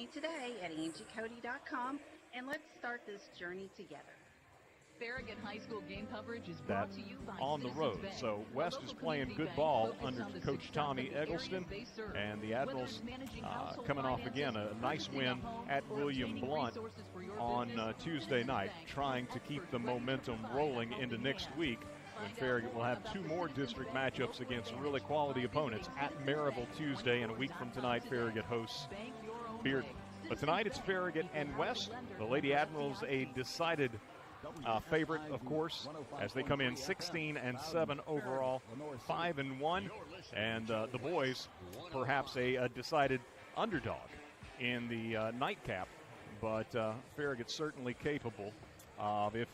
me today at AngieCody.com, and let's start this journey together. Farragut High School game coverage is brought to you by on the road. Bank. So West is playing good ball under Coach Tommy Eggleston, and the Admirals coming off again a nice win at William Blount on Tuesday night, trying to keep the momentum rolling into next week. And Farragut will have two more district matchups against really quality opponents at Maryville Tuesday, and a week from tonight Farragut hosts Bearden. But tonight it's Farragut and West. The Lady Admirals a decided favorite, of course, as they come in 16-7 overall, 5-1, and the boys perhaps a decided underdog in the nightcap, but Farragut's certainly capable of, if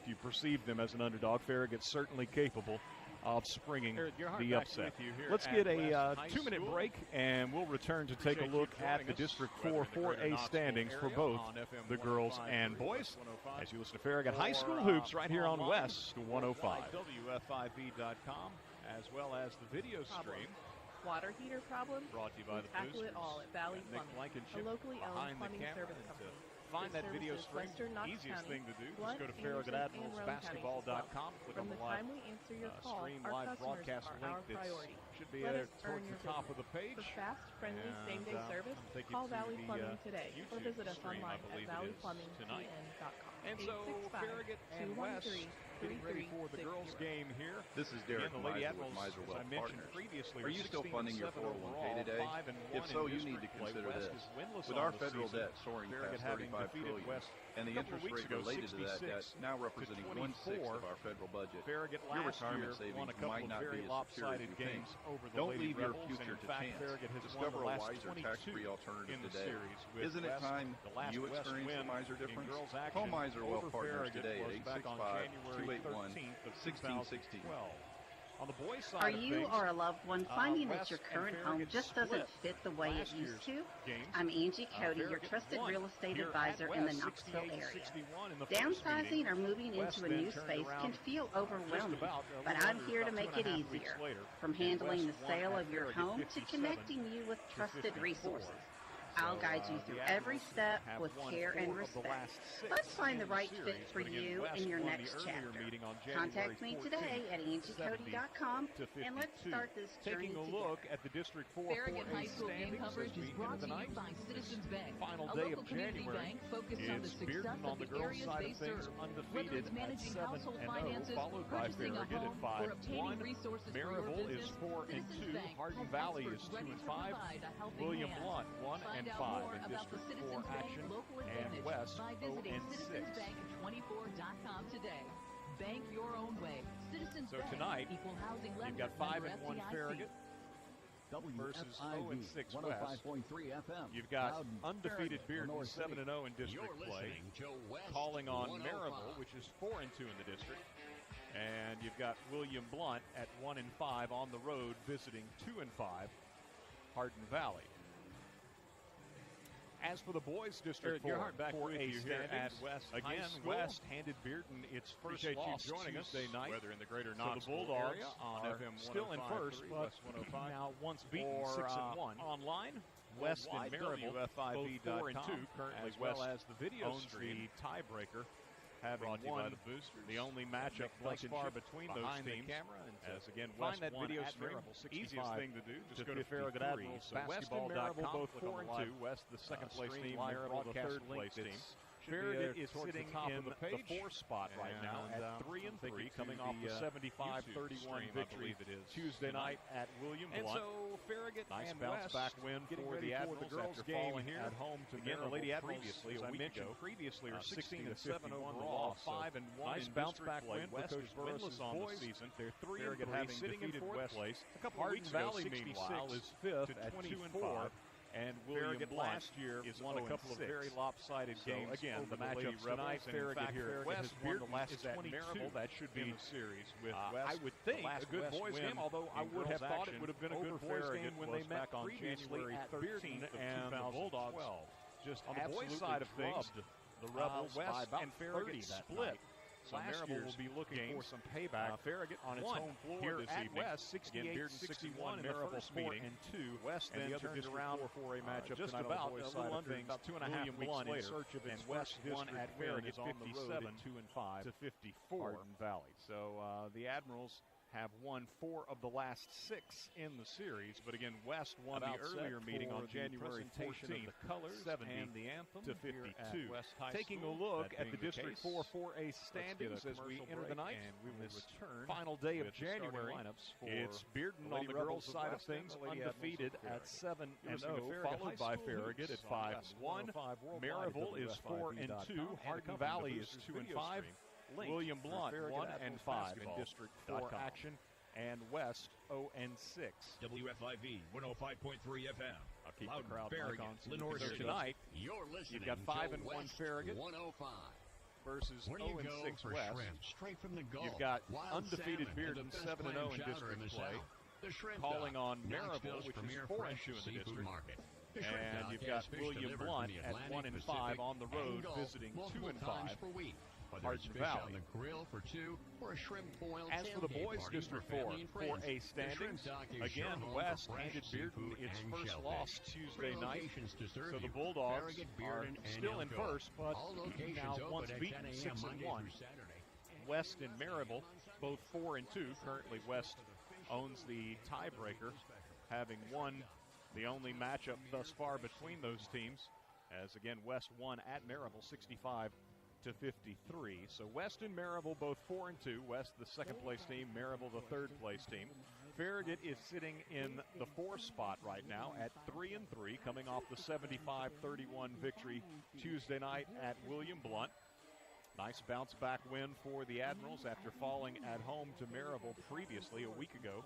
you perceive them as an underdog, Farragut's certainly capable of springing the upset. Let's get a 2-minute break, and we'll return to take a look at the District 4 4A standings for both the girls and boys as you listen to Farragut High School Hoops right here on West 105. WFIV.com, as well as the video stream. Water heater problem? Brought to you by the tackle it all at Valley Plumbing, a locally owned plumbing service company. Find that video stream. Easiest thing to do, just go to FarragutAdmiralsBasketball.com, click on the live stream live broadcast link that should be there towards the top of the page. For fast, friendly, same-day service, call Valley Plumbing today or visit us online at valleyplumbingpn.com. And so Farragut and West getting ready for the girls' game here. This is Derek the Lady Miser with Admirals, Miser as I Wealth mentioned Partners. previously, Are you still funding your 401k today? If so, you need to consider this. With our federal debt soaring past $35 trillion, and the interest rate related to that debt now representing 1/6 of our federal budget, your retirement savings might not be as secure as you think. Don't leave your future to chance. Discover a wiser tax-free alternative today. Isn't it time you experience the Miser difference? Call Miser Wealth Partners today at 865-281-1616. On the boys' side Are of you things, or a loved one finding that your West current and home Farragut just doesn't split fit the way it last used year's to? games. I'm Angie Cody, your Farragut trusted won real estate here advisor at in the West, Knoxville area. 68-61 in the first Downsizing meeting. or moving West into a then new turned space around can feel overwhelming, about but I'm here to make it 2.5 weeks easier. later. From And handling the West won sale at of your Farragut home to 57 connecting you with trusted 54. resources. I'll guide you through every step with care and respect. Let's find the right fit for you in your next chapter. Contact me today at AngieCody.com, and let's start this journey together. Taking a look at the District 4 Farragut High 4A School game standings coverage as we is brought enter the to you night. by Citizens Bank, Final a day local of community January. bank focused on the It's success Bearden on of the the girls' areas side they of things, serve. Whether undefeated it's managing at household 7-0, finances, followed by purchasing a Farragut home, at or obtaining 5-1. resources for your Maryville business, is 4-2. Citizens Bank Hardin has Valley is experts ready to 2-5. provide a helping William hand. Blount Find out 1-5 more in about the District 4 Citizens Bank action, local and advantage West by visiting 0-6. citizensbank24.com today. Bank your own way. Citizens So Bank, tonight, equal housing lender, you've got member 5-1 FDIC. Farragut versus 0-6 West. 105.3 FM. You've got Loudon, undefeated Farragut, Bearden Lenore City. 7-0 in district play, calling on Maryville, which is 4-2 in the district, and you've got William Blount at 1-5 on the road, visiting 2-5 Hardin Valley. As for the boys' District 4 4A standings, West again, West handed Bearden its first loss joining us Tuesday night. whether in the greater So the Knoxville Bulldogs area on are FM still in first, 105.3, but West 105. now once beaten Or, 6-1 online. West and Maryville both 4-2 currently, as well as the video stream tiebreaker, having won the only matchup thus far between those teams. As again, West that video stream, easiest thing to do, just go to Farragut Admirals. So West and Maryville both 4-2. West, the second place team, Maryville, the third place team. Farragut is sitting in the 4th spot right now at 3-3, coming off the 75-31 victory Tuesday night at William Blount. And so Farragut nice and bounce back win for the Admirals after falling here at home to again the Lady Admirals. Previously, as I mentioned previously, are 16-7 overall, 5-1. Nice bounce back win for Coach winless on the season. They're 3-3, having sitting in 4th place. A couple of weeks ago, meanwhile, is 5th at 2-4. And William last year is won a couple of very lopsided games. Again, the matchup tonight, Farragut here at West won the last at Maryville. That should be a series with West. I would think a good boys game, although I would have thought it would have been a good boys game when they met on January 13th and the Bulldogs. Just on the boys' side of things, the Rebels, West and Farragut split. So Marable will be looking for some payback. Farragut on its home floor here this evening. West, 68-61 Marable meeting, and 2 West then turned around for a matchup just about a little under about 2.5 weeks later. In search of its West won at Farragut 57-2-5 to 54 Hardin Valley. So the Admirals have won 4 of the last 6 in the series, but again, West won the earlier meeting on January 14th, the colors 70 and the anthem to 52. Taking a look at the District 4 4A standings as we enter the night, and we will return final day of January. It's Bearden on the girls' side of things, undefeated at 7-0, followed by Farragut at 5-1. Maryville is 4-2. Hardin Valley is 2-5. William Blount 1-5 in District 4 action, and West 0-6. WFIV 105.3 FM. I'll keep the crowd back on so tonight. You've got 5-1 Farragut 105 versus 0-6 West. Straight from the Gulf. You've got undefeated Bearden 7-0 in district play, calling on Maryville, which is 4-2 in the district. And you've got William Blount at 1-5 on the road, visiting 2-5. Hardin Valley. On the grill for 2 or a shrimp boil. As for the boys' District 4 4A standings, again, West handed Bearden its first loss Tuesday night. So the Bulldogs are still in first, but now once beaten 6-1. West and Maryville, both 4-2. Currently, West owns the tiebreaker, having won the only matchup thus far between those teams. As again, West won at Maryville 65-53. So West and Maryville both 4-2. West the second place team, Maryville the third place team. Farragut is sitting in the 4th spot right now at 3-3, coming off the 75-31 victory Tuesday night at William Blount. Nice bounce back win for the Admirals after falling at home to Maryville previously a week ago,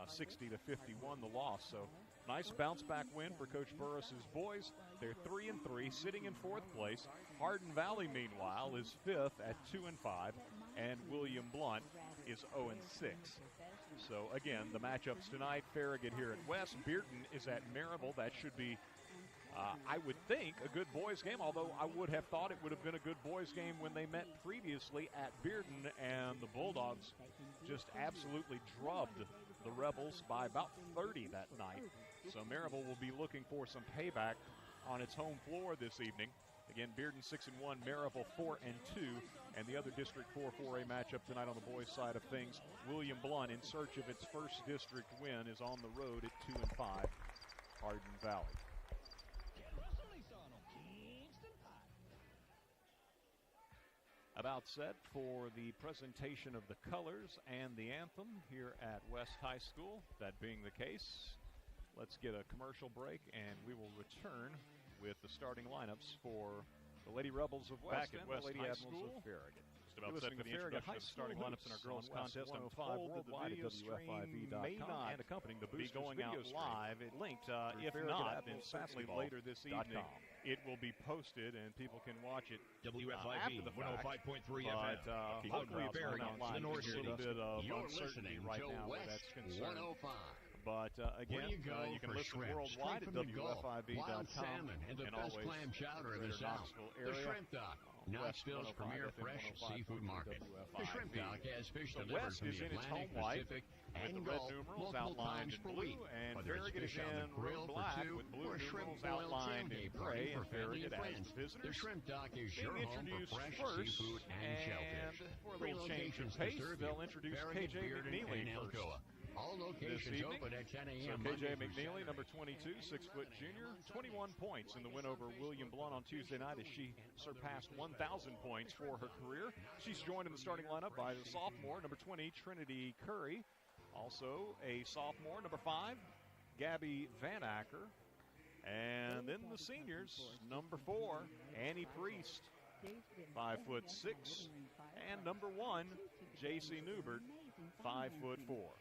60-51 the loss. So nice bounce back win for Coach Burris's boys. They're 3-3, sitting in 4th place. Hardin Valley, meanwhile, is 5th at 2-5, and William Blount is 0-6. So again, the matchups tonight: Farragut here at West, Bearden is at Maryville. That should be, I would think, a good boys game. Although I would have thought it would have been a good boys game when they met previously at Bearden, and the Bulldogs just absolutely drubbed the Rebels by about 30 that night. So Maryville will be looking for some payback on its home floor this evening. Again, Bearden 6-1, Maryville 4-2, and the other District 4 4A matchup tonight on the boys' side of things, William Blount, in search of its first district win, is on the road at 2-5, Hardin Valley. About set for the presentation of the colors and the anthem here at West High School. That being the case, let's get a commercial break, and we will return with the starting lineups for the Lady Rebels of West and West High School. Of Farragut. Just about set for the introduction of the starting lineups in our girls' contest. I'm told that the video stream may not and accompanying the be going out live. It linked. If not, then certainly later this evening it will be posted and people can watch it after the fact. 105.3 But hopefully it's Farragut, online. There's a little bit of uncertainty right now where that's concerned. But again, you can listen worldwide at WFIV.com and always clam chowder in the South. The Shrimp Dock, Knoxville's premier fresh seafood market. The Shrimp Dock has fish delivered from the Atlantic, Pacific, and Gulf multiple times per week. Whether it's fish on the grill for 2 or shrimp boiled tailgate party for family and friends, the Shrimp Dock is your home for fresh seafood and shellfish. For a little change of pace, they'll introduce KJ McNeely first. All locations open at 10 a.m. So KJ McNeely, number 22, 6-foot junior, 21 points in the win over William Blount on Tuesday night as she surpassed 1,000 points for her career. She's joined in the starting lineup by the sophomore, number 20, Trinity Curry. Also a sophomore, number 5, Gabby Van Acker. And then the seniors, number 4, Annie Priest, 5'6", and number 1, J.C. Newbert, 5'4".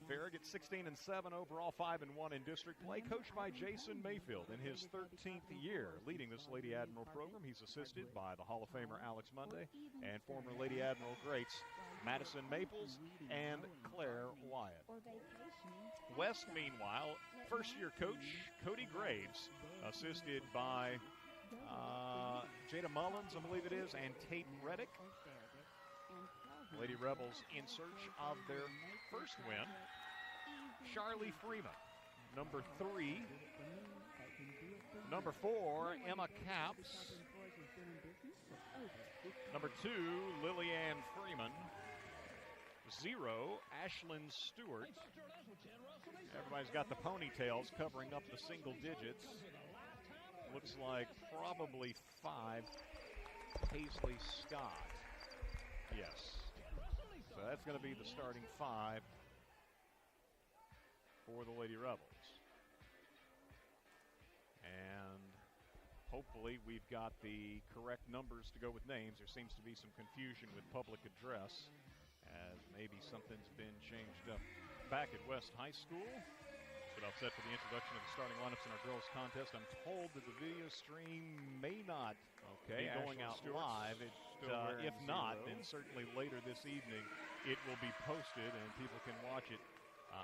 Farragut 16-7 overall, 5-1 in district play, coached by Jason Mayfield in his 13th year leading this Lady Admiral program. He's assisted by the Hall of Famer Alex Monday and former Lady Admiral greats Madison Maples and Claire Wyatt. West, meanwhile, first-year coach Cody Graves, assisted by Jada Mullins, I believe it is, and Tate Reddick. Lady Rebels in search of their first win. Charlie Freeman, number 3. Number 4, Emma Capps. Number 2, Lillianne Freeman. 0, Ashlyn Stewart. Everybody's got the ponytails covering up the single digits. Looks like probably 5, Paisley Scott. Yes. So that's going to be the starting 5 for the Lady Rebels. And hopefully we've got the correct numbers to go with names. There seems to be some confusion with public address, as maybe something's been changed up back at West High School. But I'll set for the introduction of the starting lineups in our girls contest. I'm told that the video stream may not be going out live. If not, then certainly later this evening it will be posted and people can watch it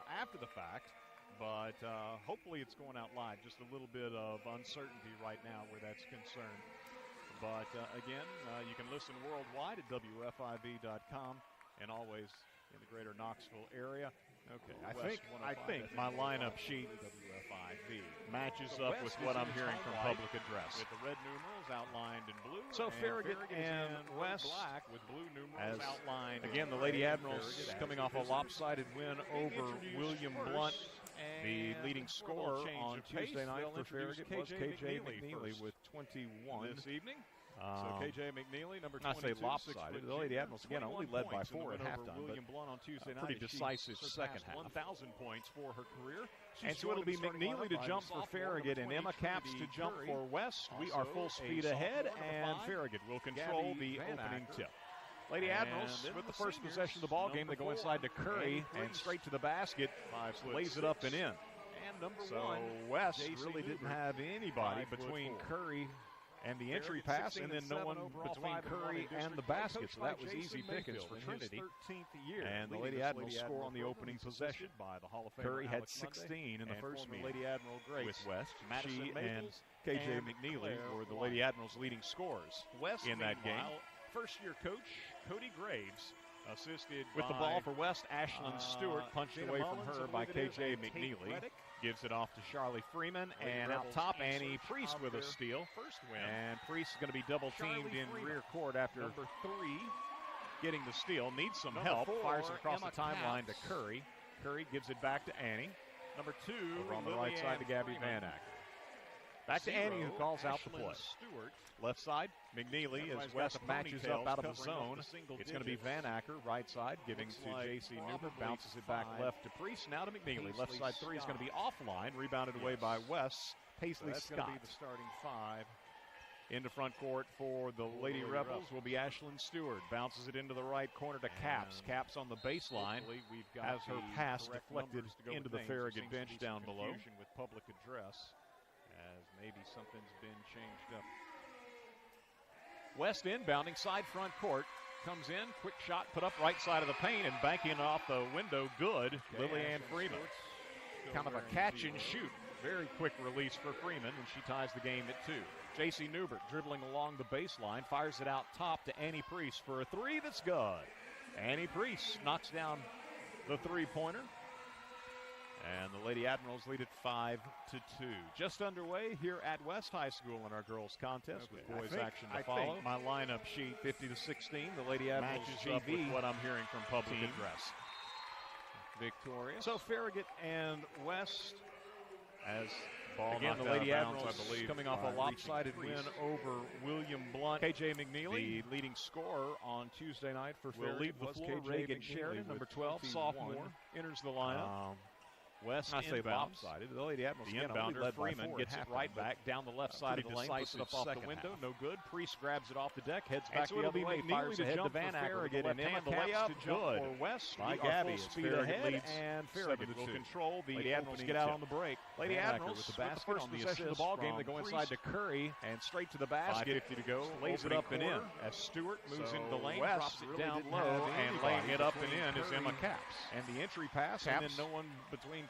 after the fact. But hopefully it's going out live. Just a little bit of uncertainty right now where that's concerned. But again, you can listen worldwide at WFIV.com and always in the greater Knoxville area. Okay, I think my lineup sheet WFIV matches up with what I'm hearing from public address. With the red numerals outlined in blue. So Farragut and West black with blue numerals outlined. Again, the Lady Admirals coming off a lopsided win over William Blunt. The leading scorer on Tuesday night for Farragut was KJ McNeely with 21 this evening. So KJ McNeely, number 22. I say lopsided. The Lady Admirals, again, only led by 4 at halftime. William Blunt on Tuesday night. Pretty decisive second half. 1,000 points for her career. And so it'll be McNeely to jump for Farragut and Emma Capps to jump for West. We are full speed ahead, and Farragut will control the opening tip. Lady Admirals, with the first possession of the ball game, they go inside to Curry and straight to the basket, lays it up and in. So West really didn't have anybody between Curry and the entry pass, and then no one between Curry and the basket. So that was easy pickings for Trinity. And the Lady Admirals score on the opening possession. Curry had 16 in the first meeting. Lady Admiral Grace with West. She and KJ McNeely were the Lady Admirals' leading scorers in that game. First-year coach Cody Graves assisted with the ball for West. Ashlyn Stewart punched away from her by KJ McNeely. Gives it off to Charlie Freeman, and out top, Annie Priest with a steal. And Priest is going to be double-teamed in rear court after getting the steal. Needs some help. Fires it across the timeline to Curry. Curry gives it back to Annie. Number 2, over on the right side to Gabby Van Ack. Back to Annie, who calls out the play. Left side, McNeely, as West matches up out of the zone. It's going to be Van Acker, right side, giving to J.C. Newbert. Bounces it back left to Priest. Now to McNeely. Left side 3 is going to be offline. Rebounded away by West. Paisley Scott. Going to be the starting 5. Into front court for the Lady Rebels will be Ashlyn Stewart. Bounces it into the right corner to Capps. Capps on the baseline has her pass deflected into the Farragut bench down below. With public address, as maybe something's been changed up. West inbounding, side front court. Comes in, quick shot put up right side of the paint and banking off the window. Good. Lillianne Freeman. Kind of a catch and shoot. Very quick release for Freeman, and she ties the game at 2. J.C. Newbert dribbling along the baseline, fires it out top to Annie Priest for a 3 that's good. Annie Priest knocks down the three-pointer. And the Lady Admirals lead it 5-2. Just underway here at West High School in our girls contest with boys action to follow. I think my lineup sheet 50-16. The Lady Admirals matches up with what I'm hearing from public address. Victorious. So Farragut and West as ball again the Lady Admirals, I believe, coming off a lopsided win over William Blunt. KJ McNeely, the leading scorer on Tuesday night for Farragut. Will leave the floor. Reagan Sheridan, number 12, sophomore, enters the lineup. West lopsided. The Lady Admirals, the inbounder Freeman gets it right back down the left side of the lane, puts it up off the window. No good. Priest grabs it off the deck, heads back the other way, fires ahead to Van Acker, and Emma Capps to jump for West. By Gabby, speed ahead, and Farragut will control the Lady Admirals get out on the break. Lady Admirals with the basket on the assist of the ball game. They go inside to Curry and straight to the basket. 5:50 to go. Lays it up and in as Stewart moves into the lane, drops it down low, and laying it up and in is Emma Capps. And the entry pass, and then no one between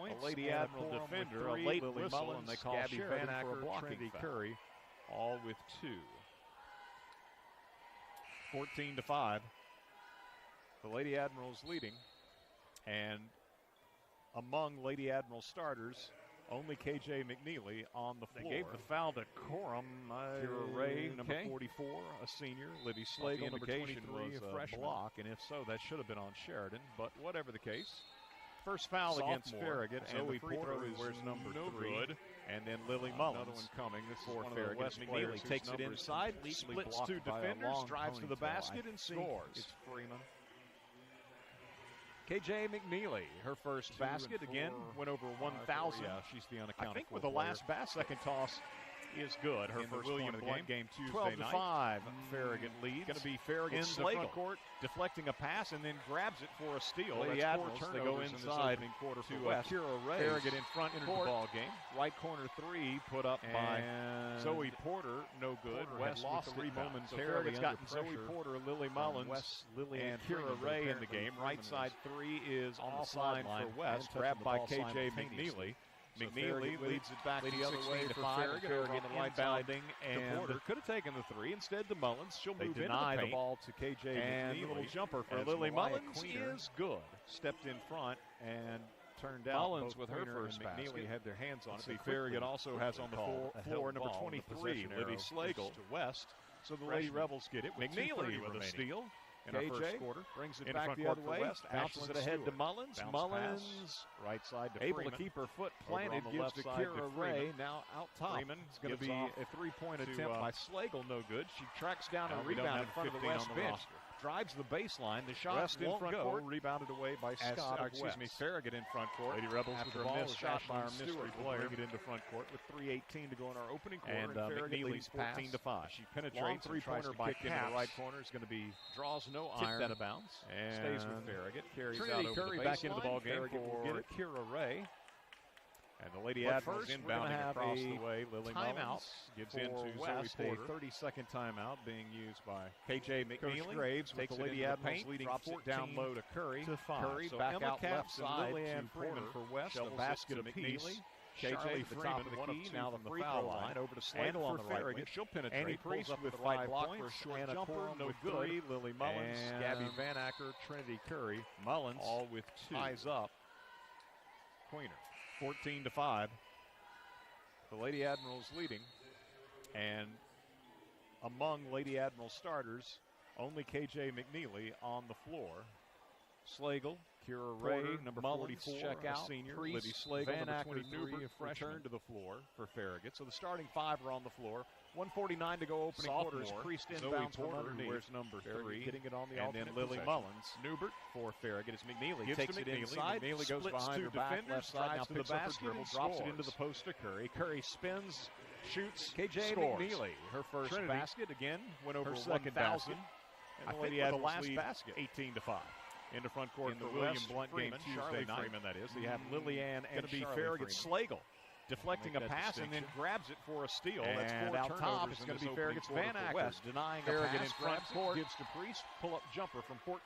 points. A Lady Admiral Admiral defender, with 3, a late Lily whistle, Mullins, and they call Gabby Sheridan Van for a Acker, blocking Trinity foul. Curry, all with 2. 14-5. The Lady Admirals leading. And among Lady Admiral starters, only K.J. McNeely on the floor. They gave the foul to Corum. Kira Ray, number 44, a senior. Libby Slagle, number 23, a freshman. Block, and if so, that should have been on Sheridan. But whatever the case, first foul against Farragut, and Zoe Porter wears number 3. Good. And then Lily Mullins. Another one coming. This is one Farragut. West McNeely takes it inside, splits 2 defenders, drives to the basket, and scores. It's Freeman. K.J. McNeely, her first basket, again, went over 1,000. Yeah, she's the unaccounted for. I think with the last second toss is good. Her first point of the game Tuesday night. 12-5. Farragut leads. Going to be Farragut in the front court, deflecting a pass, and then grabs it for a steal. Lady Admirals, they go inside in quarter to Kira Ray. Farragut in front in the ball game. Right corner 3 put up by Zoe Porter. No good. West lost it momentarily. Farragut's gotten Zoe Porter, Lily Mullins, and Kira Ray in the game. Right side 3 is offline for West, grabbed by K.J. McNeely. McNeely leads it back the other way for Farragut on the right side. And Porter could have taken the 3. Instead to Mullins. She'll move into the paint. The ball to K.J. McNeely. A little jumper for Lily Mullins is good. Stepped in front and turned out. Mullins with her first basket. McNeely had their hands on it. Farragut also has on the floor number 23, Libby Slagle to West. So the Lady Rebels get it. McNeely with a steal. In our first quarter, brings it back the other way, bounces it ahead to Mullins. Mullins, right side to Freeman. Able to keep her foot planted, gives to Kira Ray. Now out top. Freeman is going to be a 3-point attempt by Slagle, no good. She tracks down a rebound in front of the West bench. Drives the baseline. The shot West won't go. Rebounded away by Scott. Farragut in front court. Lady Rebels after a missed shot by our mystery player. Bring it into front court with 3:18 to go in our opening quarter. And McNeely's 14-5. She penetrates. 3-pointer by Kick in the right corner is going to be draws no iron. Out of bounds. And stays with Farragut. Carries Trinity out over Curry the back into the ball game for Kira Ray. And the Lady Admirals inbounding across the way. Lily Mullins gives into West. A 30-second timeout being used by K.J. McNeely. Coach Graves takes the Lady Admirals leading, drops it down low to Curry. Curry so back out left side to Freeman for West. The basket of McNeely. K.J. the top of the key. Now the foul line over to Slagle on the right wing. She'll penetrate. Annie Priest with the right block for a short jumper. No good. Lily Mullins, Gabby Van Acker, Trinity Curry. Mullins all with 2. Ties up. Queener. 14-5. The Lady Admirals leading. And among Lady Admiral starters, only K.J. McNeely on the floor. Slagle, Kira Ray, number Mullins, 44, check out, senior. Libby Slagle, Van Acker, 23, a freshman, to the floor for Farragut. So the starting 5 are on the floor. 1:49 to go opening quarters. Priest inbounds from underneath. Where's number 3? Getting it on the and then Lily Mullins. Newbert for Farragut as McNeely takes it inside. McNeely goes behind her back left side. Now picks up the dribble, drops it into the post to Curry. Curry spins, shoots, K.J. McNeely. Her first basket again. Went over 1,000. And the Lady Admirals last basket. 18-5. Into front court in the William Blunt game Tuesday night. Freeman, that is. They have Lillian and going to be Farragut Slagle. Deflecting a pass and then grabs it for a steal. And that's 4 turnovers. It's going to be Farragut's Van Acker. West denying Farragut in front court. Gives to Priest. Pull-up jumper from 14.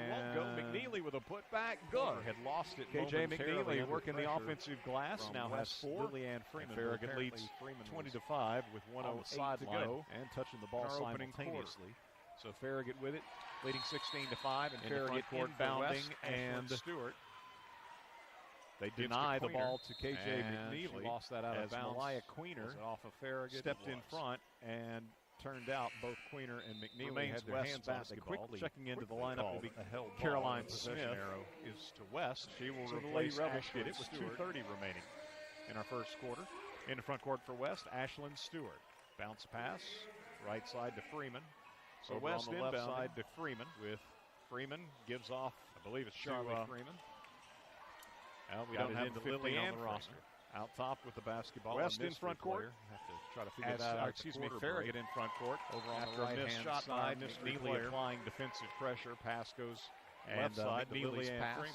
Won't go. McNeely with a putback. Good. Had lost it. K.J. McNeely working the offensive glass. Now has 4. Lillian Freeman. Farragut leads 20-5 with 1:08 to go. And touching the ball simultaneously. So Farragut with it, leading 16-5, and Farragut inbounding, and Stewart. They deny the ball to K.J. McNeely. She lost that out of bounds. Mariah Queener off of Farragut stepped in front and turned out both Queener and McNeely had their hands on it quickly. Checking into the lineup will be Caroline Smith. Arrow is to West. She will replace Ashlyn it with 2:30 remaining in our first quarter. In the front court for West, Ashlyn Stewart. Bounce pass, right side to Freeman. So West on the left side to Freeman with Freeman gives off, I believe it's Charlie Freeman. Well, we don't have Lily on the roster. Out top with the basketball. West in front court. Have to try to figure that out. Farragut in front court. Over on the right-hand shot by McNeely applying defensive pressure. Pass goes left side to Lily pass.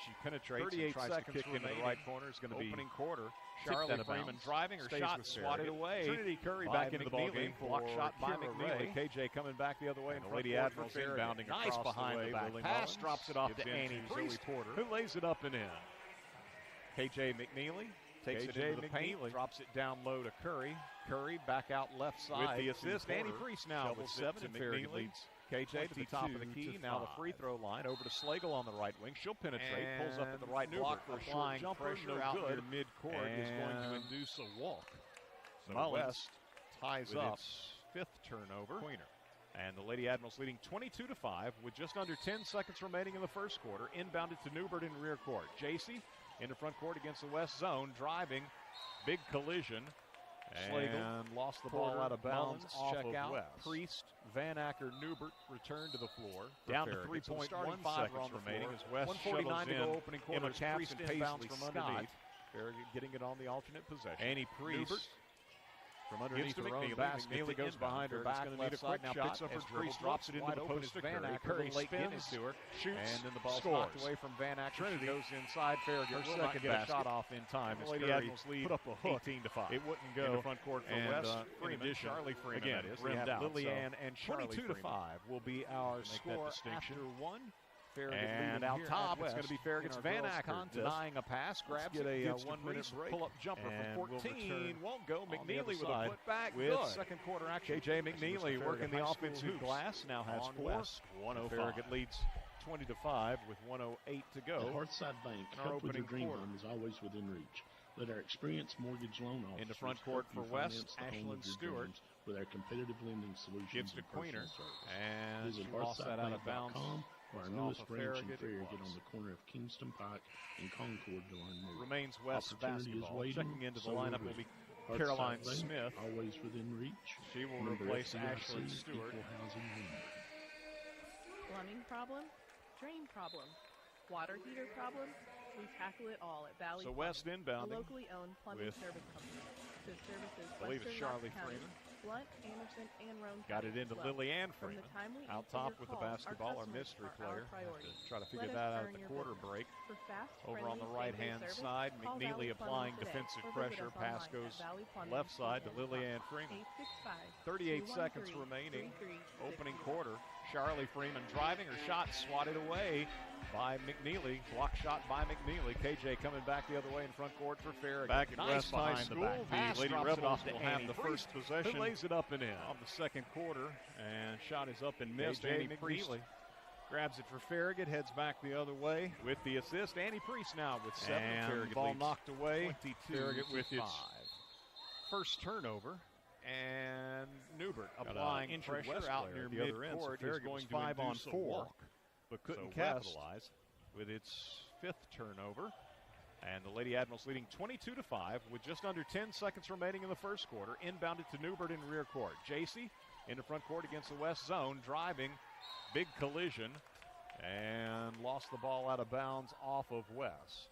She penetrates and tries to kick into the right corner. Is going to be opening quarter. Charlie Freeman driving her shot, swatted away. Trinity Curry back into the ball game. Block shot by McNeely. KJ coming back the other way. And Lady Admirals inbounding nice behind the back. Pass drops it off to Annie Priest, who lays it up and in. KJ McNeely takes it into the paint, drops it down low to Curry. Curry back out left side. With the assist, Annie Priest now with 7. And Farragut leads KJ to the top of the key. Now the free throw line over to Slagle on the right wing. She'll penetrate, pulls up at the right block for a short jumper. No out good. Near midcourt is going to induce a walk. So West ties up fifth turnover. Queener. And the Lady Admirals leading 22-5 with just under 10 seconds remaining in the first quarter. Inbounded to Newbert in rear court. JC into front court against the West zone, driving. Big collision. And lost the ball out of bounds. Check out. Priest, Van Acker, Newbert return to the floor. Down to 3.15 seconds remaining as West 149 to go opening quarter. Emma Caps and Paisley from underneath. Farragut getting it on the alternate possession. Annie Priest from underneath her own basket. McNeely goes behind her back left side. Now picks up her Priest, drops it into the post to Van Acker. Curry spins to her, shoots, and then the ball knocked away from Van Acker. Trinity goes inside. Farragut will not get a shot off in time. As Lady Admirals lead put up a hook. 18-5. It wouldn't go in the front court for West. Freeman, Charlie Freeman again rimmed out. Lillian and 22-5 will be our score after one. Farragut and out top, it's going to be Farragut's Van Acker denying a pass, grabs it, a 1 minute pull-up jumper from 14, won't go. McNeely with a putback, with second quarter action. KJ McNeely working the offensive glass, now has 4. 105. Farragut leads 20-5 with 1:08 to go. The Hearthside Bank, help with your dream home is always within reach. Let our experienced mortgage loan officers in the front court for West, Ashlyn Stewart with our competitive lending solutions. Gives to Queener, and she lost that out of bounds. Our newest branch in Farragut on the corner of Kingston Pike and Concord to learn more. Remains West basketball. Checking into the lineup will be Caroline Smith. Always within reach. She will replace Ashlyn Stewart. Plumbing problem? Drain problem? Water heater problem? We tackle it all at Valley So West inbounding. A locally owned plumbing service company. The services I believe it's Charlie County, Freeman. Blunt, Anderson, and Roane got it into Lillian Freeman. Out top with the calls, basketball, our mystery player. Try to figure that out at the quarter break. Over on the right-hand side, McNeely applying defensive pressure. Pass goes left side to Lillian Freeman. 38 seconds remaining. Opening quarter. Charlie Freeman driving. Her shot swatted away by McNeely. Block shot by McNeely. KJ coming back the other way in front court for Farragut. Back at West High School, the Lady Rebels will have the first possession. Who lays it up and in of the second quarter, and shot is up and missed. Annie Priest grabs it for Farragut, heads back the other way with the assist. Annie Priest now with 7. And Farragut ball knocked away. Farragut with its first turnover. And Newbert applying pressure out near midcourt is going to 5 on 4, but couldn't capitalize with its 5th turnover. And the Lady Admirals leading 22-5 with just under 10 seconds remaining in the first quarter. Inbounded to Newbert in rear court. JC into front court against the West zone, driving. Big collision, and lost the ball out of bounds off of West.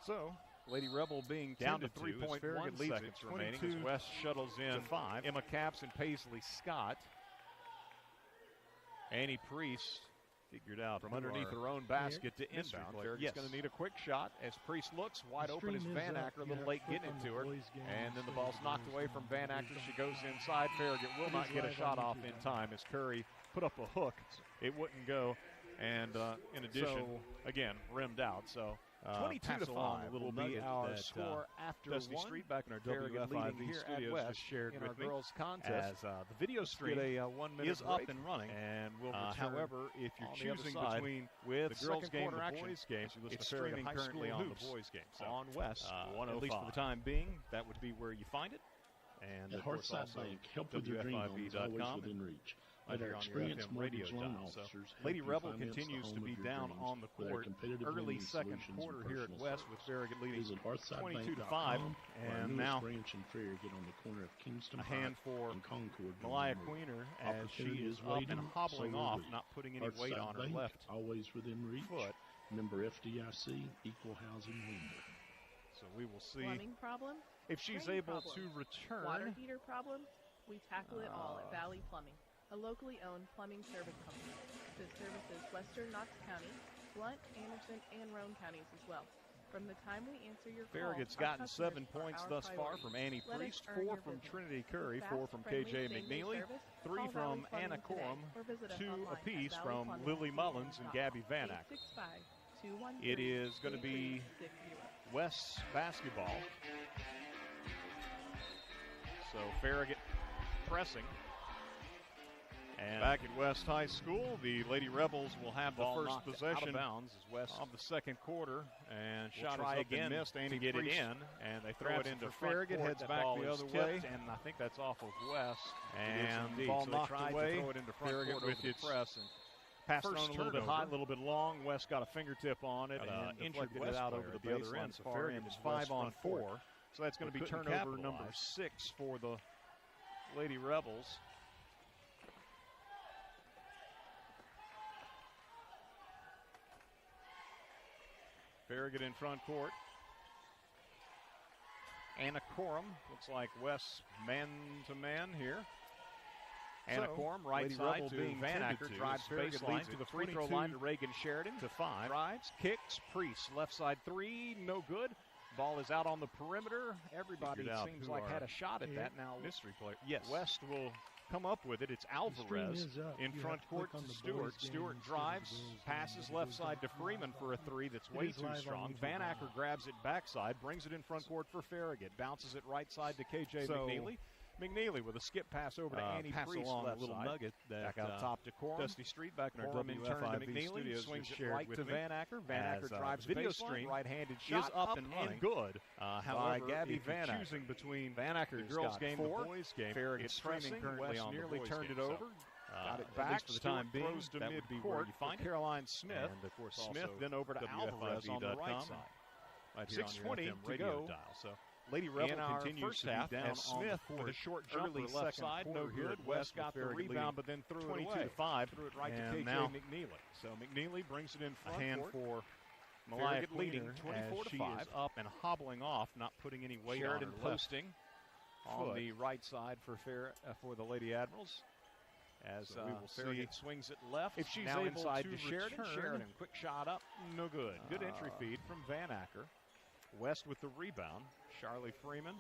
So Lady Rebel being down to 3.1 seconds remaining as West shuttles in 5. Emma Caps and Paisley Scott. Annie Priest figured out from underneath her own basket to inbound. Farragut's going to need a quick shot as Priest looks wide open as Van Acker, a little late getting it to her. And then the ball's knocked away from Van Acker. She goes inside. Farragut will not get a shot off in time as Curry put up a hook. It wouldn't go. And in addition, again, rimmed out. So 22-5 will be our score after Dusty Street back in our WFIV here at West shared in with our girls contest. As the video stream is up and running, and will however, if you're choosing between with the girls game and the boys game, it's streaming currently on the boys game. So on West, at least for the time being, that would be where you find it. And of course, also WFIV.com. Within reach. Let our experienced mortgage loan officers. Lady Rebel continues to be down on the court. Early second quarter here at West with Farragut leading 22-5. And now a hand for Malaya Queener as she is up and hobbling off, not putting any weight on her left always within reach. Foot. Member FDIC, equal housing lender. So we will see if she's able to return. Water heater problem? We tackle it all at Valley Plumbing, a locally owned plumbing service company. This services Western Knox County, Blunt, Anderson, and Roane counties as well. From the time we answer your call, Farragut's gotten 7 points thus far from Annie Priest, 4 from Trinity Curry, 4 from KJ McNeely, 3 from Anna Corum, 2 apiece from Lily Mullins and Gabby Van Acker. It is going to be West's basketball. So Farragut pressing. And back at West High School, the Lady Rebels will have the first possession out of bounds as West of the second quarter. And shot try is up again and missed. Andy to get it Priest, in. And they throw it into Farragut, heads back the other way. And I think that's off of West. And the ball knocked away. Throw it into Farragut with its press. And passed on a little bit high, a little bit long. West got a fingertip on it and deflected it out over the other end. So Farragut is 5-on-4. So that's going to be turnover number 6 for the Lady Rebels. Farragut in front court. Anna Corum, looks like West man-to-man here. Anna Corum, right side to Van Acker, drives baseline to the free throw line to Reagan Sheridan. To 5. Drives, kicks, Priest, left side 3, no good. Ball is out on the perimeter. Everybody seems like had a shot at that. Now, mystery player. Yes. West will come up with it. It's Alvarez in front court to Stewart. Stewart drives, passes left side to Freeman for a 3 that's way too strong. Van Acker grabs it backside, brings it in front court for Farragut. Bounces it right side to KJ McNeely. McNeely with a skip pass over to Annie Priest, left little side. Nugget back out top to Corum. Dusty Street back in our WFIB to McNeely, swings it right to Van Acker. Van Acker drives video stream, right-handed shot up and good. However, Gabby Van Acker choosing between Van Acker's girls game, 4, the boys game. Farragut streaming currently on nearly turned it over. Got it back for the time being. That would be where you find Caroline Smith. And of course, Smith then over to Alvarez on the right side. 6:20 to go. So Lady Rebel continues to be down. Smith with a short jumper left side, no good. West got the rebound, but then threw it away. 22-5, threw it right to KJ McNeely. So McNeely brings it in front court for Malaya leading 24-5. She is up and hobbling off, not putting any weight on her. Posting on the right side for the Lady Admirals. As Farragut swings it left. If she's now able inside to Sheridan. Sheridan, quick shot up, no good. Good entry feed from Van Acker. West with the rebound. Charlie Freeman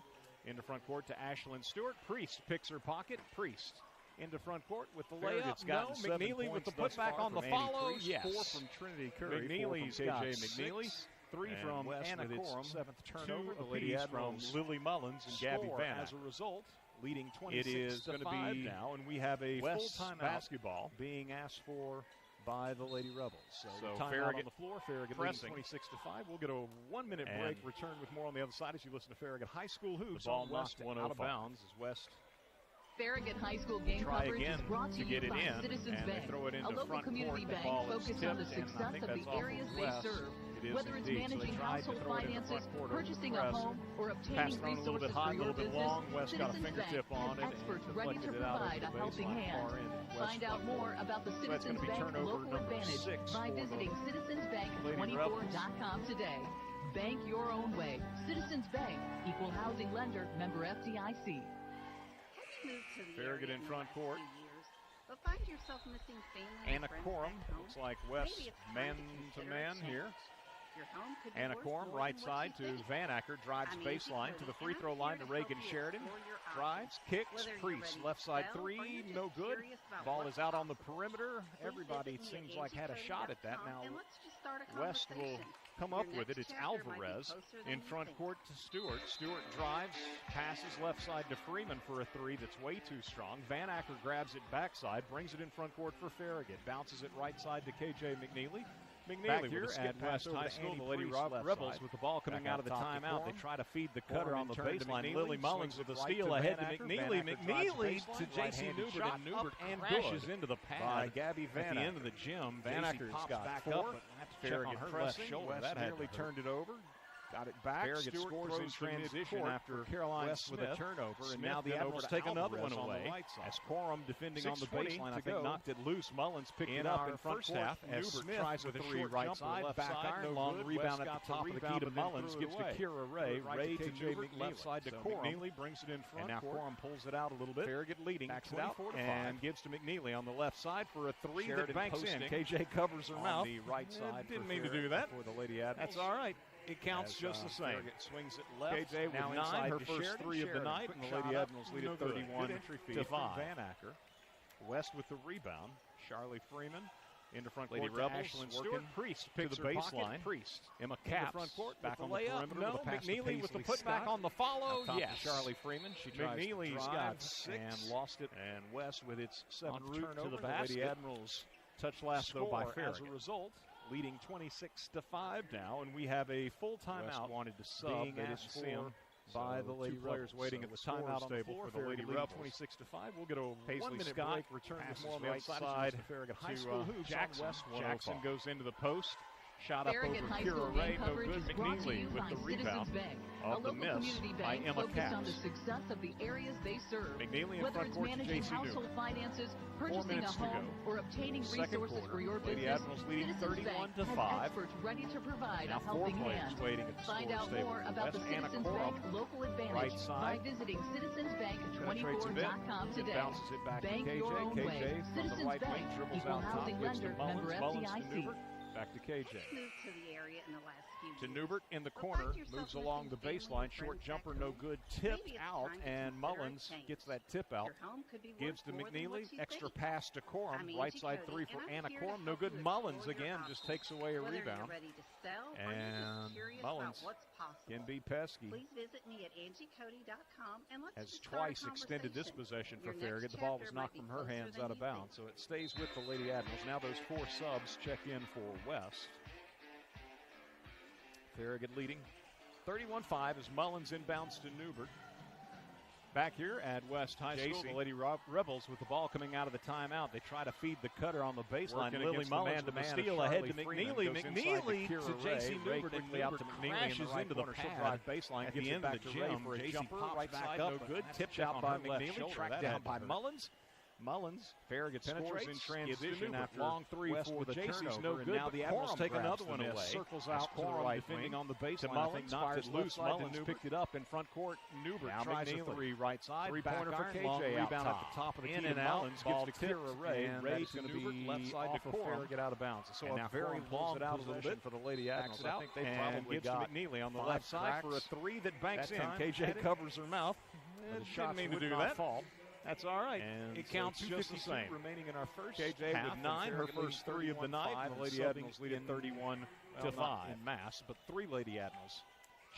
into front court to Ashlyn Stewart. Priest picks her pocket. Priest into front court with the layup. No, McNeely with the putback on the follow. Yes. 4 from Trinity Curry. McNeely's got McNeely. 3 from Anna Corum. 7th turnover. The Lady Admirals from Lily Mullins and Gabby Van. As a result, leading 26-5 it is going to be now, and we have a full-time basketball being asked for by the Lady Rebels. So Farragut on the floor. Farragut leading 26-5. We'll get a 1-minute break. Return with more on the other side as you listen to Farragut High School hoops. The ball West out of bounds as West. Farragut High School game coverage is brought to you by Citizens Bank, a local community bank focused on the success of the areas they serve. Whether it's managing household finances, purchasing a home, or obtaining resources for your business, Citizens Bank has experts ready to provide a helping hand. Find out more about the Citizens Bank local advantage by visiting citizensbank24.com today. Bank your own way. Citizens Bank, equal housing lender, member FDIC. Farragut in front court. But find yourself missing family Anna Corum, looks like West man-to-man here. Anna Corum, right side to Van Acker, drives baseline to the free throw line to Reagan Sheridan. Drives, kicks, Priest, left side 3, no good. Ball is out on the perimeter. Everybody seems like had a shot at that. Now West will come up with it. It's Alvarez in front court to Stewart. Stewart drives, passes left side to Freeman for a 3 that's way too strong. Van Acker grabs it backside, brings it in front court for Farragut. Bounces it right side to KJ McNeely. McNeely here at West High School, the Lady Rebels with the ball coming out of the timeout. They try to feed the cutter on the baseline. Lily Mullins with a steal ahead to McNeely. McNeely to J.C. Newbert, and Newbert crashes into the pad by Gabby Van Acker. At the end of the gym, Van Acker's got back 4, but Farragut on her left shoulder. That nearly turned it over. Got it back. Farragut scores in transition after Caroline West with a turnover, and now the Admirals take another one away. As Corum defending on the baseline, I think knocked it loose. Mullins picked it up in first half as Smith tries with a 3 right side, back iron, long rebound at the top of the key to Mullins, gives to Kira Ray. Ray to Newbert, left side to Corum. McNeely brings it in front, and now Corum pulls it out a little bit. Farragut leading, backs it out, and gives to McNeely on the left side for a 3 that banks in. KJ covers her mouth. The right side. Didn't mean to do that for the Lady Admirals. That's all right. It counts just the same. Swings it left. KJ now with 9, her first 3 of the night, and the Lady Admirals lead at 31-5. Van Acker. West with the rebound. Charlie Freeman Into front Lady court Rebels, Ashlyn working. Stewart. Priest Picks to the her baseline. pocket. Priest. Emma In Caps. the front court. Back on the layup. perimeter. No. With a pass to McNeely with the Paisley putback Scott. on the follow. Out top Yes. to Charlie Freeman. She tries McNeely's to drive got 6 and lost it. And West with its 7th route turnover. to the basket. Lady Admirals touch last though by Farragut. As a result, leading 26-5 now, and we have a full timeout. Wanted to sub. Being asked for by the Lady Rebels. Waiting at the timeout table for the Lady Rebels. 26-5. We'll get a Paisley 1-minute Scott break. Return passes more on the right outside side Farragut High School hoops Jackson. West 105. Jackson goes into the post. Shot up Farragut over High Kira School Ray. game No coverage good. is brought to you McNeely with by the rebound Citizens Bank, a of the local miss community by bank Emma focused on the Caps. success of the areas they serve. McNeely in Whether front it's court to managing JC household finances, purchasing a minutes to home, go. or obtaining Second resources quarter. for your Lady business, Admirals leading Citizens Bank 31-5. has experts ready to provide Now a 4 helping players hand. waiting at the Find scores out table. more about the West Anna Citizens Corum, Bank Local Advantage right by side. visiting Penetrates a bit. citizensbank24.com today. Bounces it back Bank to KJ. your own KJ way. from the Citizens right Bank, wing dribbles equal out top. housing Gives to lender, Mullins. member Mullins to FDIC. Newbert. Back to KJ. Moved to the area in the last few To years. Newbert in the But corner, find yourself moves along the missing baseline, family short and friends jumper, back no home. good, tipped Maybe it's out, time to and consider a Mullins change. gets that tip out. Your home could be worth Gives to more than McNeely, what you extra think. pass to Corum, I'm right Angie side Cody, 3 and for I'm Anna here to Corum, no help good. you Mullins explore your again, just options. takes away a Whether rebound. you're ready to sell or you're And just curious Mullins about what's possible. Can be pesky. Please visit me at angiecody.com and let's Has just start a twice extended this conversation. possession for Your Farragut. next The ball was chapter knocked might from be her closer hands than out of you think. bounds, so it stays with the Lady Admirals. Now those 4 subs check in for West. Farragut leading 31-5 as Mullins inbounds to Newbert. Back here at West High School, the Lady Rebels with the ball coming out of the timeout. They try to feed the cutter on the baseline. Lily Mullins with the steal ahead to McNeely. McNeely to J.C. Newbert, and quickly out to McNeely. Crashes into the pad at the end of the gym for a jumper. Right side, no good. Tipped out by McNeely. Tracked down by Mullins. Farragut scores in transition after long 3 for the J.C.'s no good. Now the Admirals take another one away. Circles out to the right defending on the baseline. Mullins fires loose. Mullins picked it up in front court. Newbert tries a 3 right side. 3-pointer for KJ. Rebound at the top of the key. And Mullins gives to Kira Ray. And Ray's going to be left side to Farragut out of bounds. So a very long out a little bit for the Lady Admirals. I think they probably got McNeely on the left side for a 3 that banks in. KJ covers her mouth. Didn't mean to do that. That's all right. And it counts just the same. Remaining in our first KJ half with 9, her first 3 of the night. The Lady Admirals lead at 31-5 in mass, but 3 Lady Admirals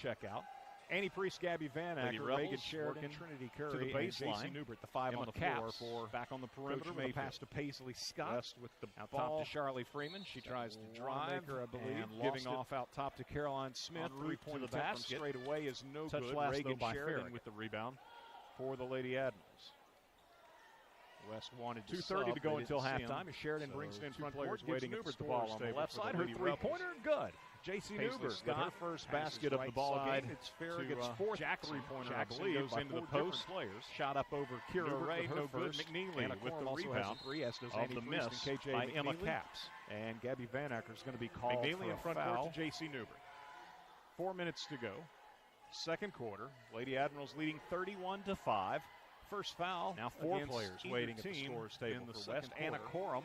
check out. Annie Priest, Gabby Van Acker, Reagan Sheridan, Trinity Curry, to the baseline. J.C. Newbert, the 5 on the floor for back on the perimeter. With a pass to Paisley Scott. West with the ball top to Charlie Freeman. She tries to drive, I believe, and giving off out top to Caroline Smith. 3-point attempt from straight away is no good. Reagan Sheridan with the rebound for the Lady Admirals. West wanted 2:30 to go until halftime. As Sheridan brings it in front court, waiting at the ball on the left side. Her 3-pointer, good. J.C. Newbert with her first basket of the ball game. It's Farragut's 4th 3-pointer, I believe, goes into the post. Shot up over Kira Ray, no good. McNeely with the rebound of the miss by Emma Caps. And Gabby Van Acker is going to be called for in front court to J.C. Newbert. 4 minutes to go. Second quarter. Lady Admirals leading 31-5. First foul. Now 4 players waiting at the scores table for West. Anna Corum.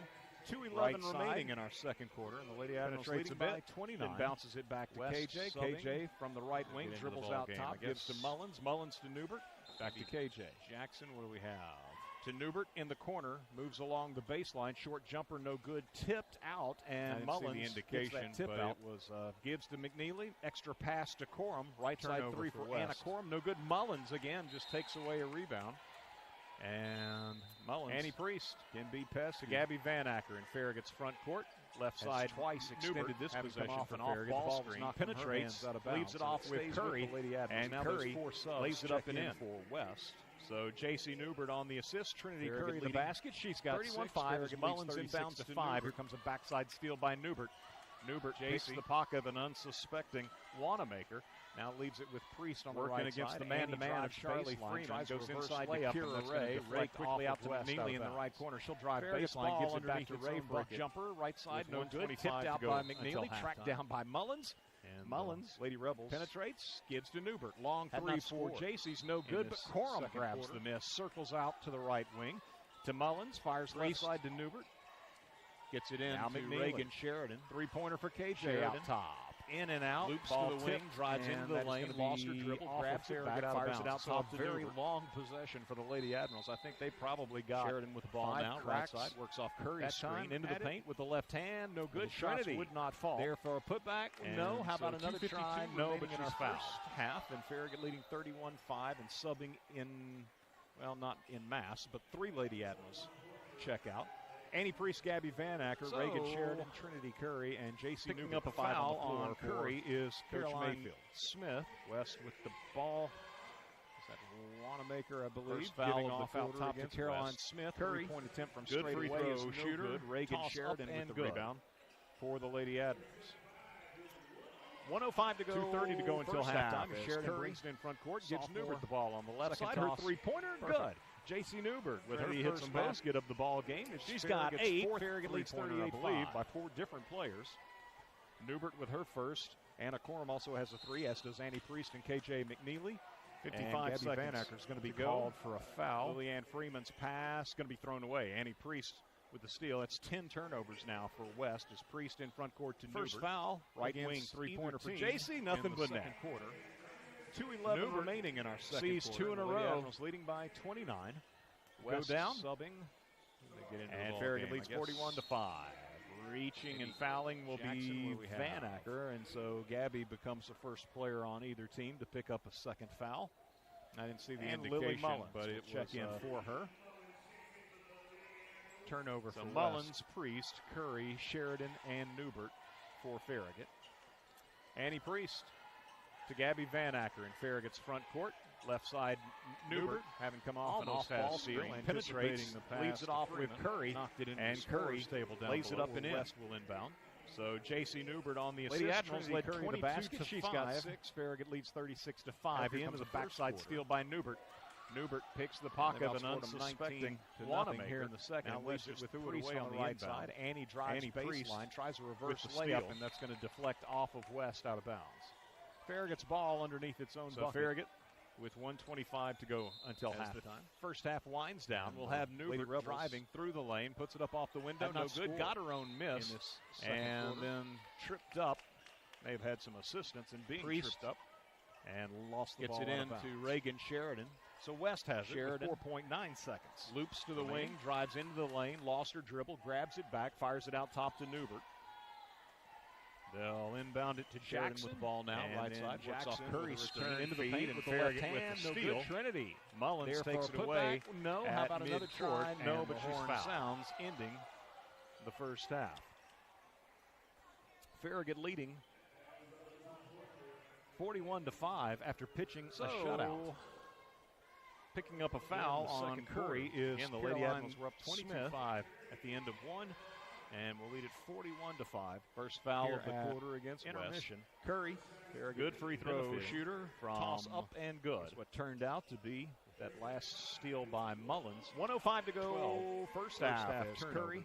2:11 remaining in our second quarter, and the Lady Admirals leads a bit. 29. Then bounces it back to KJ. KJ from the right wing dribbles out top, gives to Mullins. Mullins to Newbert. Back to KJ. Jackson, what do we have? To Newbert in the corner, moves along the baseline. Short jumper, no good. Tipped out, and Mullins the indication, gets that tip out. It was gives to McNeely. Extra pass to Corum. Right side 3 for Anna Corum. No good. Mullins again just takes away a rebound. And Mullins. Annie Priest can be pesky. To Gabby Van Acker in Farragut's front court. Left side twice extended this possession for Farragut. The ball screen penetrates, leaves it off with Curry, and Curry lays it up and in for West. So J.C. Newbert on the assist. Trinity Curry the basket. She's got 31-5 as Mullins inbounds to 5. Here comes a backside steal by Newbert. Newbert takes the pocket of an unsuspecting Wanamaker. Now leaves it with Priest on the right against the man-to-man of Charlie Freeman. Goes inside to Kira Ray. Ray quickly out to McNeely in the right corner. She'll drive baseline, gives it back to Ray for a jumper. Right side, no good. Tipped out by McNeely. Tracked down by Mullins. And Mullins, Lady Rebels, penetrates, gives to Newbert. Long 3 for JC's, no good, but Corum grabs the miss. Circles out to the right wing. To Mullins, fires left side to Newbert. Gets it in now to McNeely. Reagan Sheridan. 3-pointer for KJ out top. in and out. Loops ball to the wing, drives into the lane, lost her dribble, grabs it back, fires it out. So a very long possession for the Lady Admirals. I think they probably got Sheridan with the ball now, right side, works off Curry's screen, into the paint with the left hand, no good. Shots would not fall. There for a putback. No, how about another try? No, but in she's our fouled. first half, and Farragut leading 31-5 and subbing in, well, not in mass, but 3 Lady Admirals check out. Annie Priest, Gabby Van Acker, Reagan Sheridan, Trinity Curry, and J.C. Picking Newberg. up a foul on Curry is Caroline Mayfield. Smith. West with the ball. Is that Wanamaker, I believe? First foul giving of off the out top against to Caroline West. Smith. Curry, Three-point attempt from good straight free away throw, is no shooter. good. Reagan Toss Sheridan up with the and rebound for the Lady Admirals. 1:05 to go. 2:30 to go until halftime. Sheridan Curry brings it in front court. Gives sophomore, Newberg the ball on the left side. second Her toss. three-pointer, Perfect. good. J.C. Newberg with her Ready, hits first them both. basket of the ball game. She's got 8. Farragut leads 38-5 by 4 different players. Newberg with her first. Anna Corum also has a 3, as does Annie Priest and K.J. McNeely. 55 seconds. Van Acker is going to be called for a foul. Lillian Freeman's pass going to be thrown away. Annie Priest with the steal. That's 10 turnovers now for West as Priest in front court to First Newberg. foul, Right wing three-pointer for J.C. Nothing but net. quarter. 2:11 remaining in our second sees quarter. 2 in a Lady row. Admirals leading by 29. West Go down. subbing. They get into the And ball Farragut game, leads I guess. 41-5. Reaching and fouling will Jackson, be what do we have? Van Acker, and so Gabby becomes the first player on either team to pick up a second foul. I didn't see the And indication, Lily Mullins but will it check was, in for her. turnover So for Mullins, West. Priest, Curry, Sheridan, and Newbert for Farragut. Annie Priest to Gabby Van Acker in Farragut's front court. Left side, Newbert, having come off an Almost off-ball has steal, steal, penetrates, anticipating the pass leads it to off with Freeman. Curry, Knocked it into and the Curry scorer's table down lays it below, up and where in. West will inbound. So J.C. Newbert on the assist. Lady Admirals Trinity led Curry 22 the basket. to She's 5. got 6. Farragut leads 36-5. At the Here end comes of a the first backside quarter. steal by Newbert. Newbert picks the pocket of an unsuspecting Wanamaker here in the second. Now West just with threw it Priest away on the right inbound. side. Annie drives baseline, tries a reverse with the layup, steal. and that's going to deflect off of West out of bounds. Farragut's ball underneath its own So bucket. Farragut With 1:25 to go until As the halftime. First half winds down. We'll have Newbert driving through the lane, puts it up off the window. Have No not good. scored Got her own miss. in this second And quarter. then tripped up. May have had some assistance in being Priest tripped up. And lost the gets ball it out of in bounds. to Reagan Sheridan. So West has Sheridan. it with 4.9 seconds. Loops to the Lane. wing, drives into the lane, lost her dribble, grabs it back, fires it out top to Newbert. They'll inbound it to Sheridan Jackson with the ball now, and right then side. Works off Jackson Curry's with a screen return into the feed paint and with the left Farragut hand. with the No steal. good. Trinity. Mullins There takes for it a away. putback. No, At how about another midcourt, try? No, and but the she's horn fouled. sounds, Ending the first half. Farragut leading 41-5 after pitching a shutout. Picking up a foul in the on second Curry quarter. is Again, the Caroline Lady Admirals were up Smith 22-5 at the end of one, and we'll lead it 41-5. First foul Here of the at quarter against intermission. West. Curry, good free throw shooter from Toss up and good. That's what turned out to be that last steal by Mullins. 1:05 to go. First half as Curry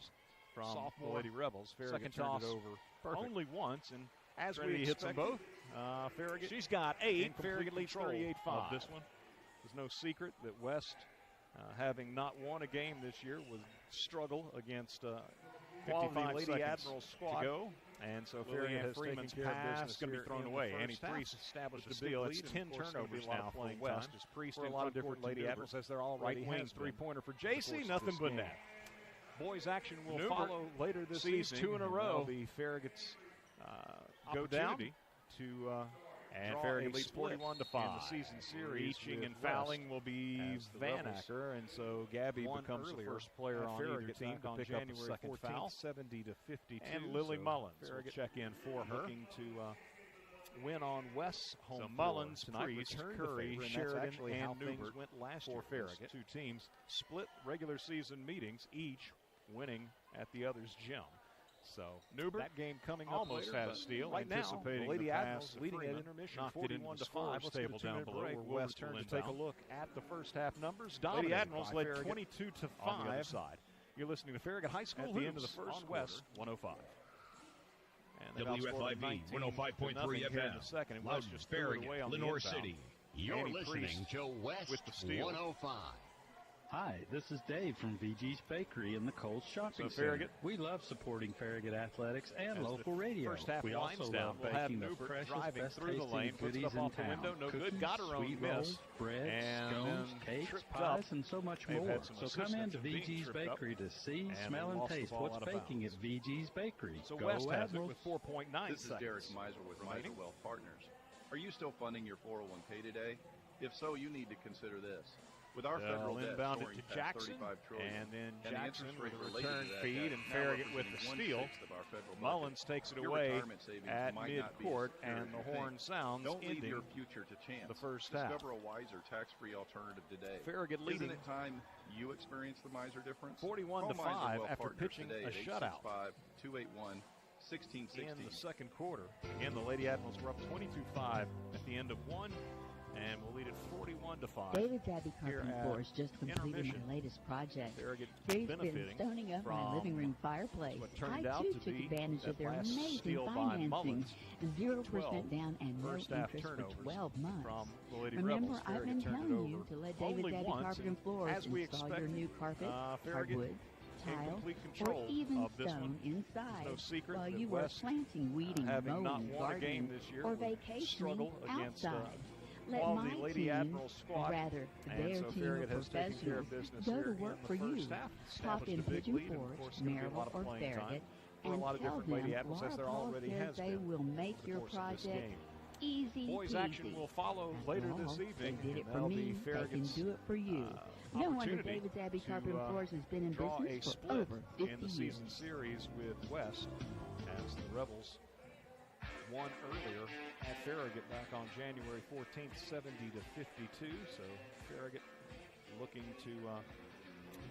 from sophomore the Lady Rebels. Farragut second turned toss. it over only once, and as Trinity we hits them expected, both. Farragut. She's got 8. Farragut leads 38-5. of this one. There's no secret that West, having not won a game this year, would struggle against quality 55 Lady seconds Admiral squad. to go. And so Lillian Farragut has Freeman's taken care of pass business going to be thrown here in away. the Annie first half. Priest established With a the big steal. lead, It's and 10 of course, gonna be turnovers a lot now of for playing West time as Priest for a in lot of front different court to Lady Newbert. Admirals as they're already Right wing has been three-pointer for the J.C. course of Nothing this but game. net. Boys action will Newbert follow later this sees evening. 2 in a and row. that'll be Farragut's Go down. opportunity to And draw Farragut a leads split 41-5. in the season series. Reaching with and West fouling will be as the Van Rebels Acker, and so Gabby won becomes the earlier first player at on either Farragut team back to on pick January up a second 14th, foul. 70-52. And Lily so Mullins will Farragut check in for her. looking to Win on West's home so floor Mullins, tonight. Priest, Return Curry, to favor, and Sheridan, that's actually and how things Newbert went last for year. Farragut. Those two teams split regular season meetings, each winning at the other's gym. So Newbert, that game coming almost up had later, a steal, right now, anticipating the Lady the Admirals pass to leading at Freeman, intermission, knocked it into the 41-5. scorer's Let's table get a down 2-minute below, break. where We'll West return will to take a inbound. look at the first half numbers. Lady Dominated Admirals by led Farragut 22-5 on the other side. You're listening to Farragut High School at the end of Hoops the first on West quarter. 105. And they've outscored 19 105.3 to nothing here in the FM. second, and Loud West just threw it away on the Lenore inbound. City. You're Annie listening Priest to West with the steal. 105. Hi, this is Dave from VG's Bakery in the Coles Shopping Center. We love supporting Farragut athletics and local radio. We also love baking the freshest, best-tasting goodies in town. Cookies, sweet rolls, bread, scones, cakes, pies, and so much more. So come in to VG's Bakery to see, smell, and taste what's baking at VG's Bakery. So West has it with 4.9 This is Derek Miser with Miser Wealth Partners. Are you still funding your 401k today? If so, you need to consider this. With our federal debt inbounded soaring to past Jackson, $35 trillion, and then the Jackson with interest a rate return related to that feed, debt and now Farragut with the representing steal. 1/6 of our federal budget. Mullins takes it Your away retirement savings at might not be midcourt, as secure and as the you horn think. sounds, Don't leave ending your future to chance. the first half. Discover a wiser, tax-free alternative today. Farragut leading. Isn't it time you experience the Miser difference? 41-5 after pitching a shutout 281-1616 in the second quarter. Again, the Lady Admirals were up 22-5 at the end of one, and we'll lead it 41-5. David's Abbey Carpet Floors just completed my latest project. Dave's been stoning up my living room fireplace. I too took advantage of their amazing financing, 0% down and no interest for 12 months. Remember, I've been telling you to let David's Abbey Carpet and Floors install your new carpet, hardwood, tile, or even stone inside while you were planting, weeding, mowing, gardening, or vacationing outside. Let my team, or rather their team of professionals, go to work for you. Pop in Pigeon Forge, Maryville, or Farragut, and tell them Laura Paul says they will make your project easy Boys peasy. action will follow later this evening. They did it for me, they can do it for you. No wonder David's Abbey Carpet and Floors has been in business for over 50 in the season series with West, as the Rebels won earlier at Farragut back on January 14th, 70-52. So Farragut looking to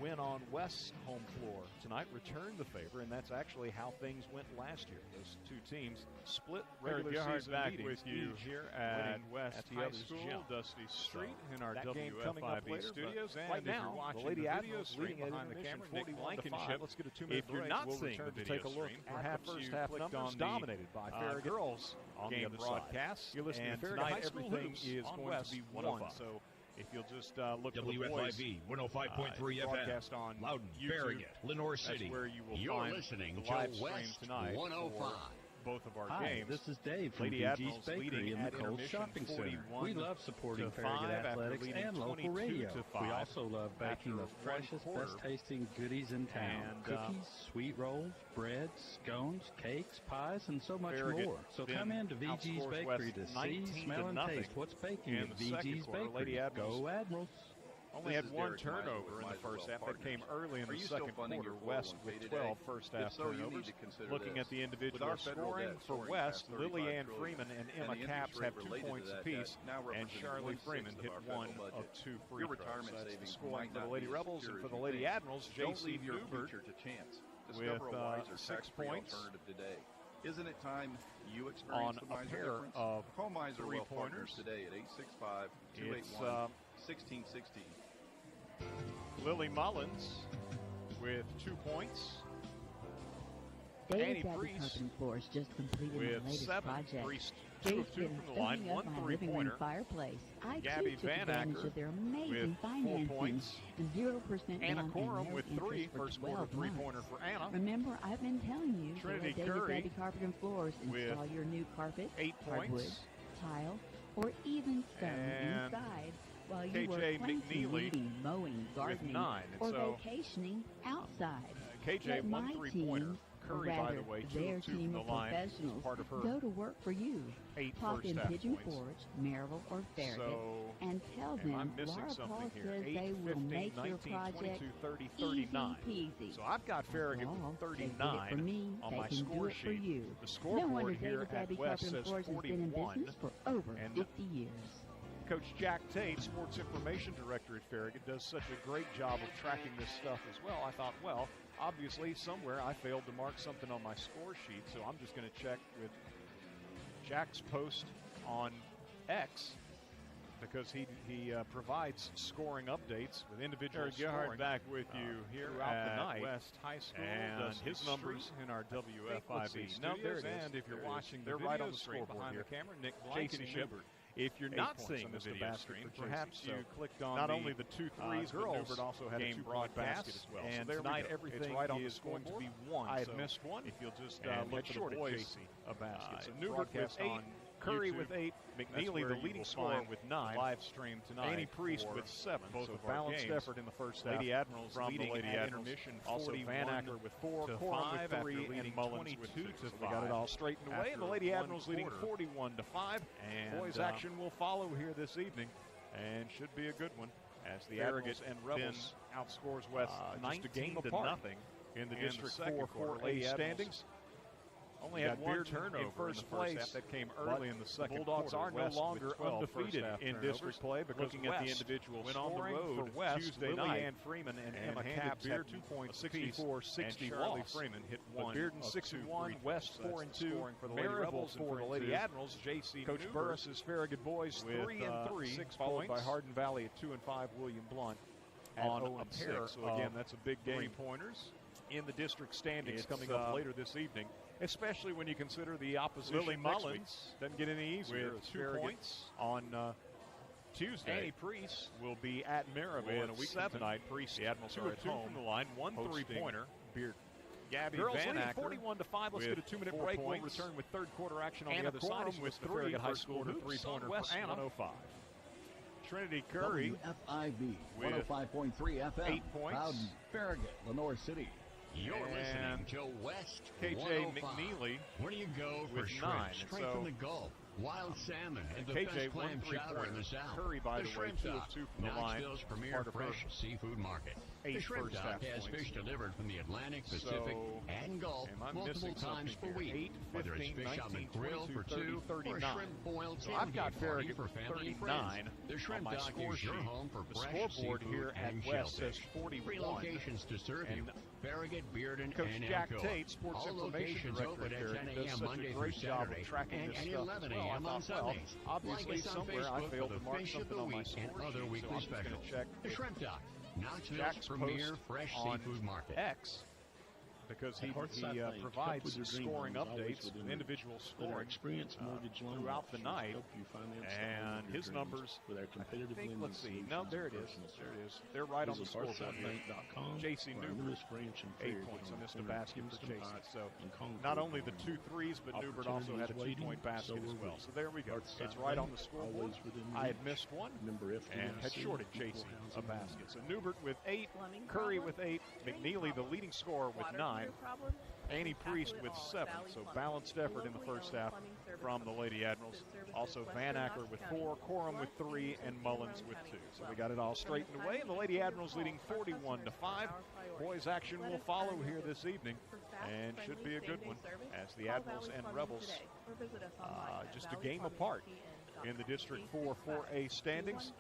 win on West's home floor tonight, return the favor, and that's actually how things went last year. Those two teams split regular season back meetings with you here at West High School, Dusty Street, in our WFIB studios. And right if now, you're watching the Lady the Admirals video leading behind the camera, Nick 41-5. Let's get a 2-minute If you're break. not We'll seeing return the to take a video look stream, at perhaps first you half clicked numbers on the, dominated by Farragut girls on game the broadcast. You're listening and to Farragut tonight High School everything Hoops is on going West to be 105. So if you'll just look for the boys, WFIB 105.3 broadcast FM, on Loudon, YouTube, Farragut, Lenore City. that's where you will You're find listening the to live stream West tonight 105. for both of our Hi, games. this is Dave from Lady VG's Admirals Bakery leading in the at Coles intermission Shopping Center. 41 We love supporting to 5 Farragut after athletics leading and local 22 radio. to We 5 also love baking the after freshest, one quarter. best-tasting goodies in town. And, Cookies, sweet rolls, bread, scones, cakes, pies, and so much Farragut more. So come in to VG's outscores Bakery West to see, smell, and 19-0 taste what's baking in at the second VG's quarter. Bakery. Lady Admirals Go Admirals! only had one turnover in the first half. That came early in the second quarter. West with 12 first half turnovers. Looking at the individual scoring for West, Lily Ann Freeman and Emma Capps have 2 points apiece, and Charlie Freeman hit 1 of 2 free throws. So that's the scoring for the Lady Rebels, and for the Lady Admirals, J.C. Newbert with 6 points. Isn't it time you experience on the a Miser pair difference? of Call Miser Wealth Partners 3-pointers today at 865-281-1616. Lily Mullins with 2 points. David's Annie Abbey Priest Carpet and Floors just completed my with latest 7. project. Priest 2 Dave's of 2 been from the line, stoning up 1 my living room 3-pointer. fireplace. I Gabby too took Van advantage Acker of their amazing with 4 financing, points. 0% Anna down Corum and no with 3, interest for first quarter 12 3-pointer months. for Anna. Remember, I've been telling you Trinity to let David's Curry Abbey Carpet and Floors with install your new carpet, 8 hardwood, points. tile, or even stone And inside while you were KJ planting, McNeely weeding, mowing, gardening, 9. or And so vacationing outside. KJ, Let 1 my 3-pointer. team, Curry, or by rather the way, 2 their of 2 team from the of line. professionals, Part of her go to work for you. 8 Pop first in half Pigeon points. Forge, Maryville, or Farragut, So, and tell am I them missing Laura something Paul here? says 8, they will 15, make 19, your project 22, 30, easy 39. peasy. So I've got Farragut After all, with they did it 39 for me, on they my can do score it for sheet. you. The No wonder scoreboard here David's at Abbey West Carpet and says Floors has been in 41. business for over And 50 years. Coach Jack Tate, Sports Information Director at Farragut, does such a great job of tracking this stuff as well. I thought, well, obviously somewhere I failed to mark something on my score sheet, so I'm just going to check with Jack's post on X, because he provides scoring updates with individual scoring back with you here throughout at the night. West High School, And Dusty his numbers Street in our WFIB No, there studios. it is. And if you're There it is. watching the They're video right on the stream scoreboard behind here. the camera, Nick Jason Blankenship Newbert If you're not seeing the video stream, perhaps you clicked on not only the 2 threes, but Newbert also had a 2-point basket as well. And so tonight everything right is going to be one. I had missed one. If you'll just look for the boys a basket. So Newbert with 8, Curry with 8, McNeely the leading scorer with 9. Live stream tonight. Annie Priest with 7. Both so balanced effort in the first half. Lady Admirals from leading the Lady Admirals. Intermission. Also Van Acker with 4, Corum with 3, and Mullins with 2. So we got it all straightened away, and the Lady Admirals leading 41-5. And boys action will follow here this evening, and should be a good one as the Farragut and Rebels outscores West 19 to nothing in the District 4-4A standings. Only had one turnover in first place. That came early in the second Bulldogs quarter. Are no longer undefeated in district play because looking at the individual went on the road for West. Tuesday night, Ann Freeman and Emma Capps had 2 points, 64-60 Charlie Freeman hit one. Bearden 6-1, West 4-2 for the Lady Rebels, and for the Lady Admirals, J.C. Coach Burris's Farragut boys 3-3, followed by Hardin Valley at 2-5. William Blunt on a pair. So again, that's a big game. 3-pointers in the district standings coming up later this evening. Especially when you consider the opposition. Lily Mullins doesn't get any easier. With 2 points on Tuesday. Annie Priest will be at Maryville in a week from tonight. Priest, the Admirals are at home from the line. 1 3-pointer. Beard. Gabby Girls Van Acker 41-5. Let's get a 2-minute break. We'll return with third quarter action on the other side. With 3 High School 3-pointer West 105. Trinity Curry. WFIV 105.3 FM. 8 points. Bowden, Farragut, Lenore City. You're listening to West KJ McNeely. Where do you go for shrimp? Straight from the Gulf. Wild salmon and the best clam chowder in the South. Curry, by the way, 2 of 2 from the line. Knoxville's premier fresh seafood market. The Shrimp Dock has fish delivered from the Atlantic, Pacific, and Gulf multiple times per week. Whether it's fish on the grill for 2 or shrimp boiled tailgate party for family and friends. The Shrimp Dock is your home for fresh seafood here at West says 3 locations to serve you. Farragut, Bearden, and Jack Tate, Sports all Information locations open at 10 a.m. Monday through Saturday and 11 a.m. on Sundays. Obviously, like us on Facebook for the fish of the week and other weekly specials. The Shrimp Dock, Knoxville's premier fresh seafood market. X, because he provides scoring updates, individual scoring throughout the night, and his numbers, I think, let's see, no, there it is, they're right on the scoreboard. J.C. Newbert, 8 points, I missed a basket for J.C., so not only the 2 threes, but Newbert also had a 2-point basket as well, so there we go, it's right on the scoreboard. I had missed one, and had shorted J.C. a basket, so Newbert with 8, Curry with 8, McNeely the leading scorer with 9, Annie Priest with 7, so balanced effort in the first half from the Lady Admirals. Also Van Acker with 4, Corum with 3, and Mullins with 2. So we got it all straightened away, and the Lady Admirals leading 41-5. Boys action will follow here this evening, and should be a good one as the Admirals and Rebels just a game apart in the District 4-4A standings.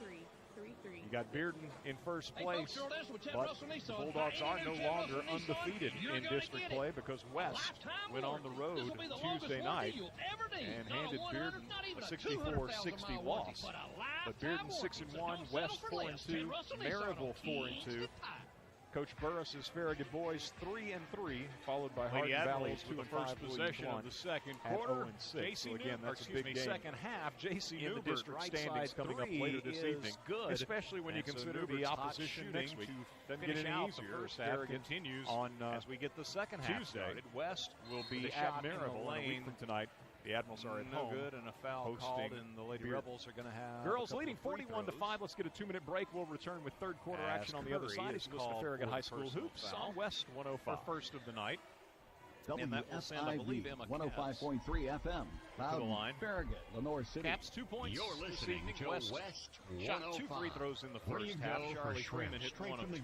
You got Bearden in first place, but the Bulldogs are no longer undefeated in district play because West went on the road Tuesday night and handed Bearden a 64-60 loss. But Bearden 6-1, West 4-2, Maryville 4-2. Coach Burris's Farragut boys 3-3, followed by Hardin Valley to the first possession of the second quarter. 0-6. So again, that's a big game. Second half, J.C. in the district standings coming up later this evening. Good, especially when you consider the opposition next week. Doesn't get any easier. Farragut continues on as we get the second half Tuesday. Started. West will be at Maryville a week from tonight. The Admirals are at home. Good, and a foul called, and the Lady Rebels are going to have girls leading 41-5. Let's get a 2-minute break. We'll return with third quarter action on the other side. It's the Farragut High School hoops on West 105 for first of the night. WFIV 105.3 FM. Bowden, Farragut, Lenore City. Caps 2 points. You're listening to West shot 2 free throws in the first half. Charlie Freeman hit 1 of 2.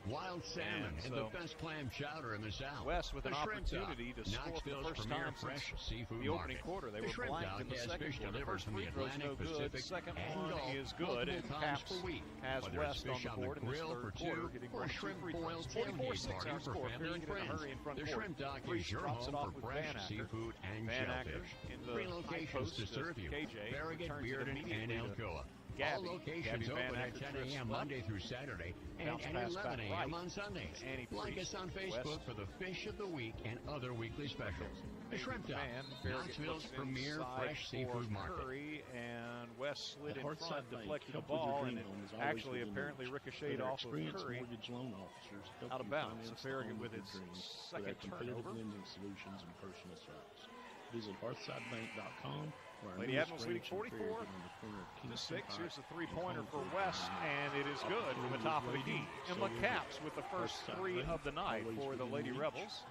Wild salmon and the best clam chowder in the South. West with an opportunity to score for the first time fresh seafood the opening quarter. They were blanked in the second quarter. The first free throw's no good. The second one is good. And Caps has West on the board in this third quarter, getting one shrimp free throws. 44-6 our score. Farragut in a hurry in front court. The Shrimp Dock is your home for fresh seafood and shellfish. 3 locations to serve you. Farragut, Bearden, and Alcoa. Gabby. All locations Gabby open at 10 a.m. Monday through Saturday and at 11 a.m. on Sundays. Like us on Facebook for the Fish of the Week and other weekly specials. The Shrimp Dock, Knoxville's premier fresh seafood market. Curry, and West slid in front, deflected the ball, and it actually apparently ricocheted off of Curry out of bounds. Farragut with its second turnover. Lending solutions and personal service. Visit hearthsidebank.com. Lady Admirals leading 44-6. Here's the three-pointer for West, and it is good from the top of the key. Emma Capps with the first three of the night for the Lady Rebels.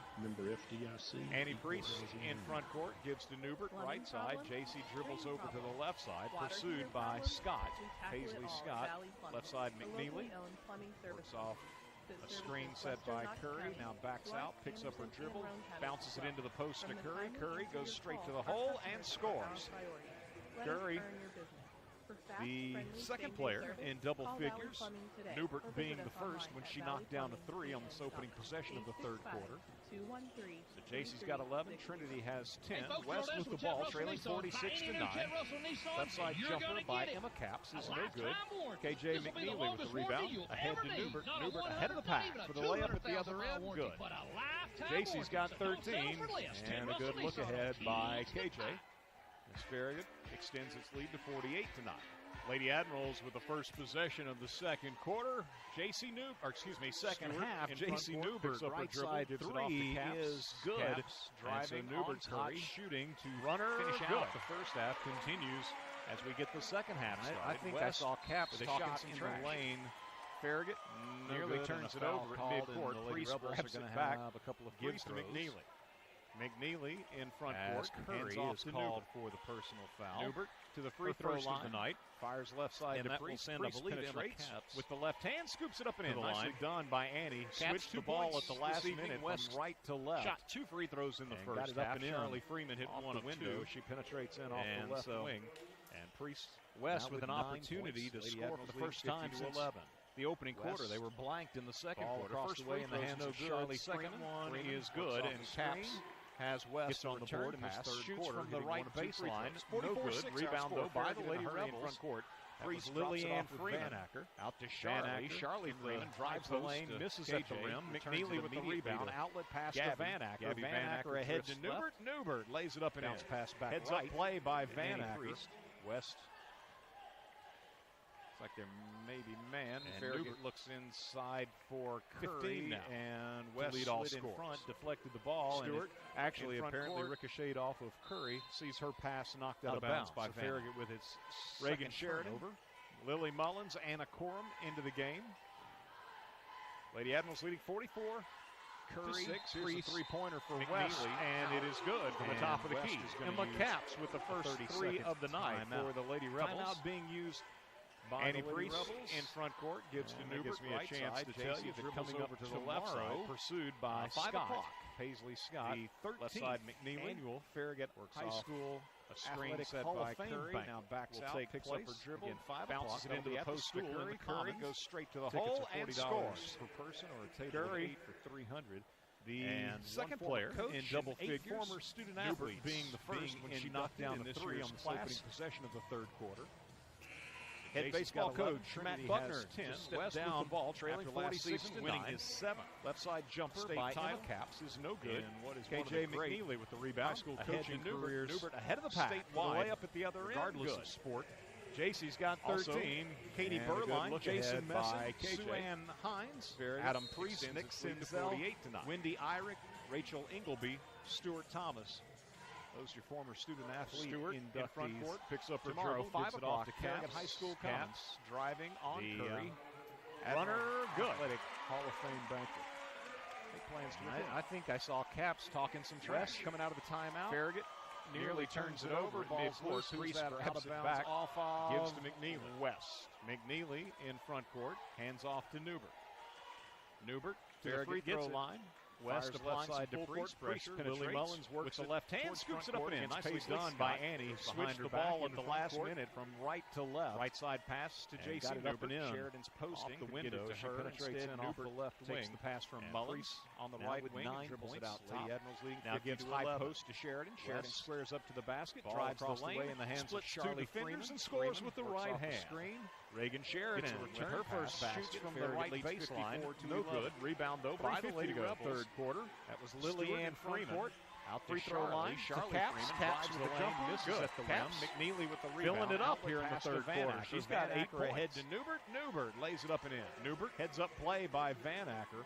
Annie Priest in front court gives to Newbert, right side. JC dribbles over to the left side, pursued by Scott. Paisley Scott, left side McNeely. Works off a screen set by Curry, now backs out, picks up her dribble, bounces it into the post to Curry. Curry goes straight to the hole and scores. Curry, the second player in double figures, Newbert being the first when she knocked down a three on this opening possession of the third quarter. So JC's got 11, Trinity has 10. West with the ball, trailing 46-9. Left side jumper by Emma Capps is no good. KJ McNeely with the rebound, ahead to Newbert. Newbert ahead of the pack for the layup at the other end, good. JC's got 13, and a good look ahead by KJ. As Farragut extends its lead to 48-9. Lady Admirals with the first possession of the second quarter. Second half. JC Newbert, right side three is good. Driving Newbert's hot shooting to finish out. The first half continues as we get the second half started. I think I saw Capps talking in the lane. Farragut nearly turns it over at midcourt. Priest grabs it back. A couple of gives to McNeely. McNeely in front court. Curry is called for the personal foul. Newbert to the free throw line. Of the night. Fires left side to Priest. Priest penetrates with the left hand, scoops it up and in. Nicely done by Annie. Switched the ball at the last minute from right to left. Shot two free throws in the first half. Charlie Freeman hit one of window. She penetrates in off the left wing. And Priest West with an opportunity to score for the first time since 11. The opening quarter, they were blanked in the second quarter. First away in the hands of Charlie Freeman. Second one is good, and Capps has West on the board in this third quarter. From the right baseline, no good. Rebound, though, by the Lady Rebels. In front court. Priest Lillian Freeman. Out to Charlie. Charlie Freeman drives the lane, misses at the rim. McNeely with the rebound. Outlet pass to Van Acker. Van Acker ahead to Newbert. Newbert lays it up and in. Pass back heads up play by Van Acker. West. It's like there may be man. Farragut looks inside for Curry, and West slid in front, deflected the ball. Stewart actually apparently ricocheted off of Curry. Sees her pass knocked out of bounds by Farragut with its Reagan Sheridan. Lily Mullins, Anna Corum into the game. Lady Admirals leading 44. Curry, here's a three-pointer for West, and it is good from the top of the key. Emma Capps with the first three of the night for the Lady Rebels. Timeout being used by Annie Priest in front court gives to Newbert. Gives me a chance to tell you that coming over to the left side, pursued by Scott. Paisley Scott, the left side McNeely. Annual Farragut High School, a screen set by Curry. Now backs out, picks up her dribble, bounces it into the post to Curry. Curry goes straight to the hole and scores. Per person or a table of 8 for 300. The second player in double figures, former student athletes, being the first when she knocked down a three on the opening possession of the third quarter. Head baseball coach Matt Buckner steps down with the ball, trailing 46-9, winning his seventh. Left side jumper by Emma Capps is no good. And what is KJ McNeely with the rebound. High school coaching careers. Newbert ahead of the pack. Statewide, layup at the other regardless end. Of sport. JC's got 13. Also, Katie Berline, Jason Messick, Sue-Ann Hines, Adam Priest, Nick Sinzel, Wendy Irick, Rachel Ingleby, Stuart Thomas. Those are your former student athlete. Stewart in front court, picks up her dribble, 5 o'clock to Farragut High School. Capps driving on Curry. Runner, good. Athletic Hall of Fame banquet. Plans to I think I saw Capps talking some trash coming out of the timeout. Farragut nearly turns it over. Ball force. Priest grabs it back. Off of gives to McNeely. West. McNeely in front court. Hands off to Newbert. Newbert to the free throw line. West left side to Priest pressure. Lily Mullins works the left hand, scoops it up and in. Nicely done by Annie. Switched the ball at the last minute from right to left. Right side pass to J.C. Newbert. Sheridan's posting off the window. She penetrates in off the left wing. Takes the pass from Mullins on the right wing. Dribbles it out top. Lady Admirals leading. Now gives high post to Sheridan. Sheridan squares up to the basket. Drives across the lane in the hands of Charlie Freeman. And scores with the right hand. Reagan Sheridan with her first basket from the right baseline. No good. Rebound though by the Lady Rebels. Third quarter. That was Lillianne Freeman. Out free throw line. Charlie Caps. Caps with the jumper. Misses at the rim. McNeely with the rebound. Filling it up here in the third quarter. She's got 8 points. Ahead to Newbert. Newbert lays it up and in. Newbert heads up play by Van Acker.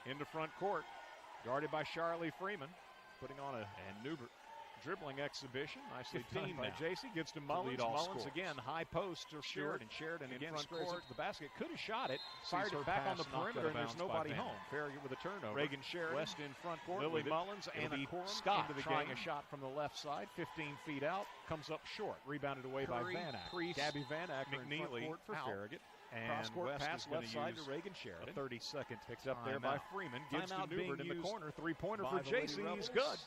Into front court. Guarded by Charlie Freeman. Putting on a Newbert. Dribbling exhibition, nicely done by J.C. Gives to Mullins. Mullins again, high post to Sheridan. Sheridan again squares up to the basket. Could have shot it. Fired it back on the perimeter, and there's nobody home. Farragut with a turnover. Reagan Sheridan. West in front court. Lily Mullins and Scott trying a shot from the left side. 15 feet out. Comes up short. Rebounded away by Van Acker. Gabby Van Acker in front court for Farragut. And cross-court pass left side to Reagan Sheridan. 30-second picked up there by Freeman. Gives to Newbert in the corner. Three-pointer for J.C. He's good.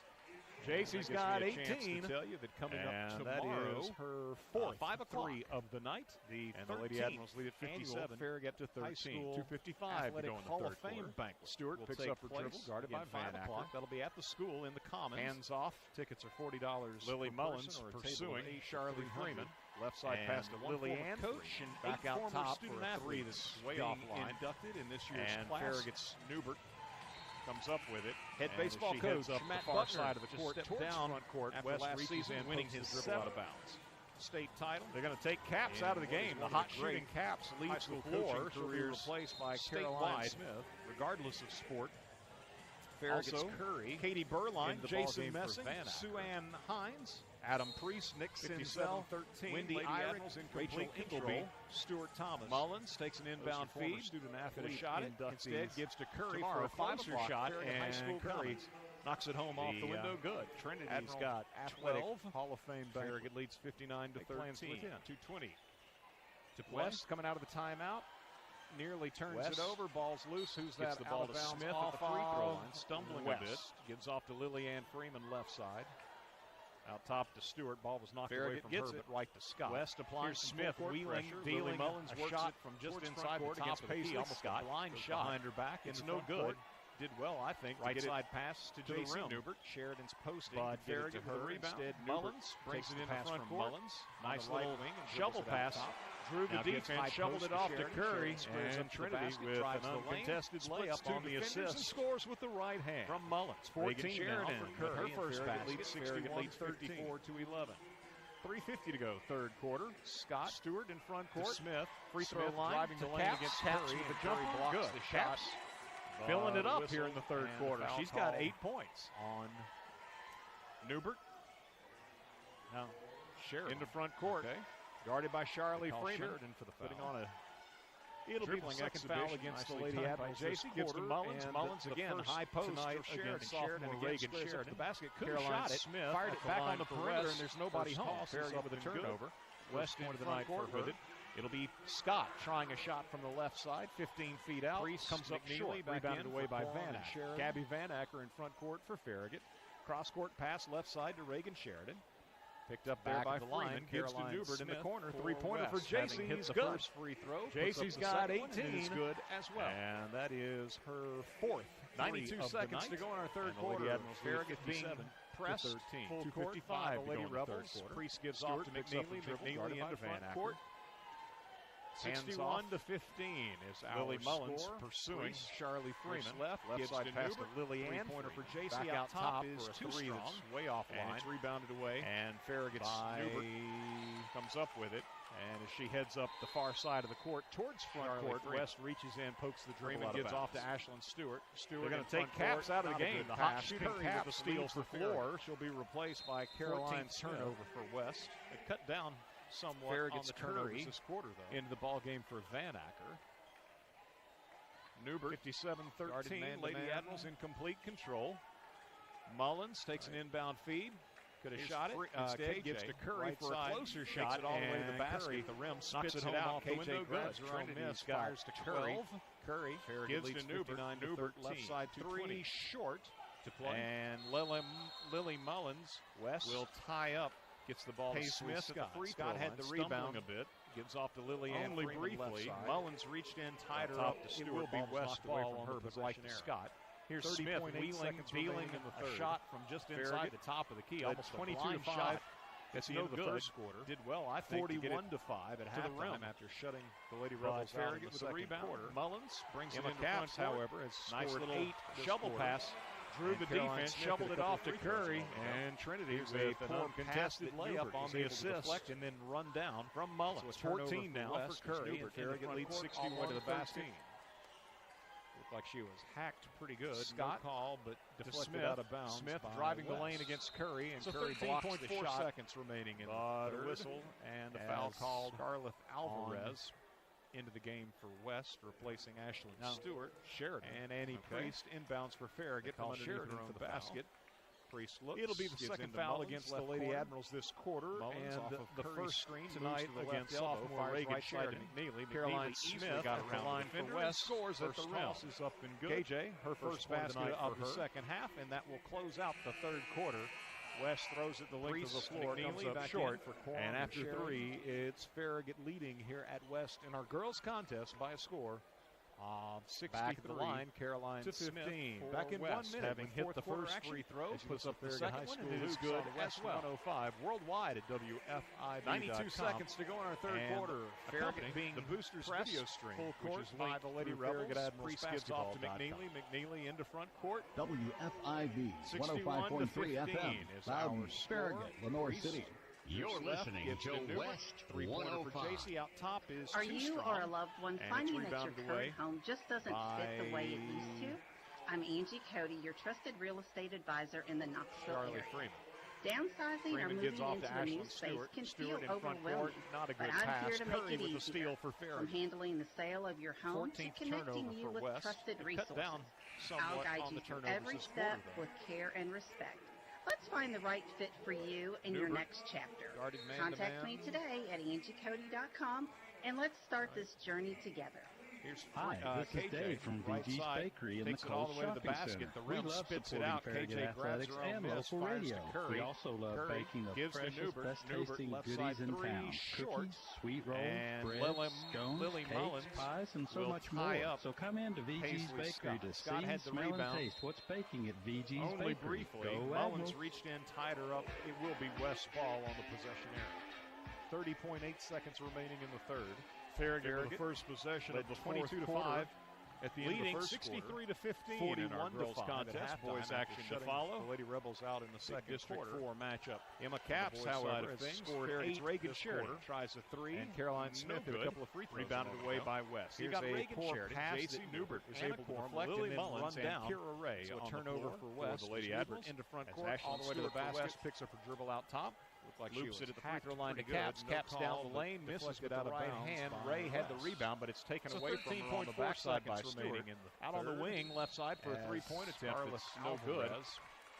J.C.'s got 18, to tell you that coming up tomorrow, that is her 4th 5 o'clock of the night. The Lady Admirals lead at 57. Farragut to 13. 2:55 to go in the third quarter. Banquet. Stewart picks up her dribble, guarded by Van Acker. That'll be at the school in the Commons. Hands off. Tickets are $40. Lily Mullins pursuing Charlie Freeman. Left side pass to Lillianne. Coach and back out top for a 3 that's way off line. Inducted in this year's class. Farragut's Newbert. Comes up with it. Head baseball coach up the far side of the court, down front court. After West last season, winning his 7th state title. They're going to take Caps out of the game. The hot shooting Caps leads the floor. She'll be replaced by Caroline Smith, regardless of sport. Farragut's Curry, Katie Berline, Jason Messing, Sue Ann Hines, Adam Priest, Nick Sinsel, 13, Wendy Iron, Rachel Ingleby, Stuart Thomas. Mullins takes an inbound feed. Student athlete shot it. Instead gives to Curry for a closer shot, and Curry knocks it home off the window. Good. Trinity's got 12. Hall of Fame Farragut leads 59 to 13. 2:20 to West coming out of the timeout. Nearly turns it over. Ball's loose. Who's that? The ball to Smith at the free throw line. Stumbling a bit. Gives off to Lillianne Freeman left side. Out top to Stewart. Ball was knocked away from her, but right to Scott. West applies Smith, wheeling, dealing. Mullins a shot from just inside the top of the key. Almost got blind shot behind her back. It's no good. Did well, I think. Right side pass to J.C. Newbert. Sheridan's posting. But Farragut with a rebound. Instead, Mullins brings it in front court. Mullins. Nice little wing and shovel pass. Drew the defense, shoveled it off to Curry, and Trinity with an uncontested layup on the assist. And scores with the right hand from Mullins. 14 Sheridan for Curry. Her first basket. Farragut leads 54 to 11. 3:50 to go, third quarter. Scott Stewart in front court. Smith, free throw line, driving the lane against Curry, and Curry blocks the shot. Filling it up here in the third quarter. She's got 8 points on Newbert. Now Sheridan into front court. Okay. Guarded by Charlie Freeman. Sheridan for the foul. Putting on a It'll be the second foul against the Lady Admirals. J.C. gives to Mullins. Mullins again, high post tonight against Sheridan and Reagan Sheridan. The basket could have shot it. Smith fired it back on the perimeter, and there's nobody home. Farragut with a turnover. West into the front court with it. It'll be Scott trying a shot from the left side, 15 feet out. Priest comes up short, rebounded away by Van Acker. Gabby Van Acker in front court for Farragut. Cross-court pass left side to Reagan Sheridan. Picked up there by Freeman. Gives to Newbert in the corner. Three-pointer for J.C. He's good. First free throw. J.C.'s got 18. Is good as well. And that is her 4th. 92 seconds to go in our third quarter. Farragut being pressed. Full court by the Lady Rebels. Priest gives off to McNeely. McNeely into Van Acker. 61 to 15 is Lily Mullins pursuing Charlie Freeman. Left side pass to Lillianne. Pointer for J.C. out top is too strong. Way off line. And it's rebounded away. And Farragut's Newbert comes up with it. And as she heads up the far side of the court towards front court, West reaches in, pokes the dream, and gives off to Ashlyn Stewart. They're going to take Caps out of the game. The hot shooting Caps with a steal for floor. She'll be replaced by Caroline's turnover for West. They cut down somewhat Farragut's on the turnovers this quarter, though. Into the ball game for Van Acker. Newbert, 57-13. Lady Admirals in complete control. Mullins takes an inbound feed. Could have shot it. Instead, gives to Curry for a closer shot. It all the way to the basket. The rim spits it out off the window. Grabs her own miss. Fires to Curry. Curry gives to Newbert. Newbert left side 3 short to play. And Lily Mullins will tie up. Gets the ball to Smith. Scott had the rebound a bit. Gives off to Lily only briefly. Mullins reached in, tied her up. It will be West ball on her, but right to Scott. Here's Smith wheeling in the shot from just inside the top of the key. Almost 22-5 at the end of the first quarter. Did well, I think, 41-5 at halftime after shutting the Lady Rebels out in the second quarter. Mullins brings it into Caps, however, has scored 8 shovel pass. Drew the defense, shoveled it off to Curry, and Trinity with an uncontested layup on the assist, and then run down from Mullins. 14 now for Curry, and Farragut leads 61 to the basket. Looked like she was hacked pretty good. Scott no call, but deflected out of bounds. Smith driving the lane against Curry, and Curry blocks the shot. 4 seconds remaining in the whistle, and a foul called. Scarlett Alvarez into the game for West, replacing Ashlyn Stewart. Sheridan. And Annie Priest inbounds for Farragut from underneath her own basket. Priest looks. It'll be the second foul against the Lady Admirals this quarter. Mullins and the first screen tonight against sophomore Reagan Sheridan. Caroline Smith got around the line for West. Scores at the rim. Is up and good. KJ, her first basket of the second half, and that will close out the third quarter. West throws it the length of the floor, comes up short, and after 3, it's Farragut leading here at West in our girls' contest by a score of 63 back at the line, Caroline to 15. Smith back in West, 1 minute, having hit the first free throw, puts up the second one, and it is good as well. 105 worldwide at WFIB.com. 92 seconds to go in our third quarter. Farragut being the boosters video stream, full court, which is by the Lady Rebels. Priest gives off to McNeely. McNeely into front court. WFIB 105.3 FM. Loudon, Farragut, Lenore City. You're listening to West 105. JC out top is Are you or a loved one finding that your current home just doesn't fit the way it used to? I'm Angie Cody, your trusted real estate advisor in the Knoxville area. Downsizing or moving into a new space can feel overwhelming, but I'm here to make it easier. From handling the sale of your home to connecting you with trusted resources, I'll guide you through every step with care and respect. Let's find the right fit for you in your next chapter. Contact me today at angiecody.com, and let's start this journey together. Hi, this is Dave from VG's Bakery in the Coles Shopping Center. We love supporting Farragut Athletics and local radio. We also love baking the freshest, best-tasting goodies in town. Cookies, sweet rolls, breads, scones, cakes, pies, and so much more. So come in to VG's Bakery to see, smell, and taste what's baking at VG's Bakery. Briefly, Mullins reached in, tied her up. It will be West ball on the possession area. 30.8 seconds remaining in the third. Farragut the first possession of the 22-5 at the end of the first 63 to 15 in our girls contest. Boys action to follow. The Lady Rebels out in the second quarter. 4 matchup. Emma Capps, however, has scored 8 Reagan Sheridan tries a 3, and Caroline Smith hit a couple of free throws. Rebounded away by West. Here's a poor pass that Newbert was able to deflect, and then run down. Kira Ray on a turnover for West. The Lady Admirals into front court, all the way to the basket. Picks up her dribble out top. Like loops it at the free throw line to Caps. Caps down the lane, misses it out of right hand. Ray had the rebound, but it's taken away from her on the backside by Stewart. Out on the wing, left side for a 3-point attempt. It's no good.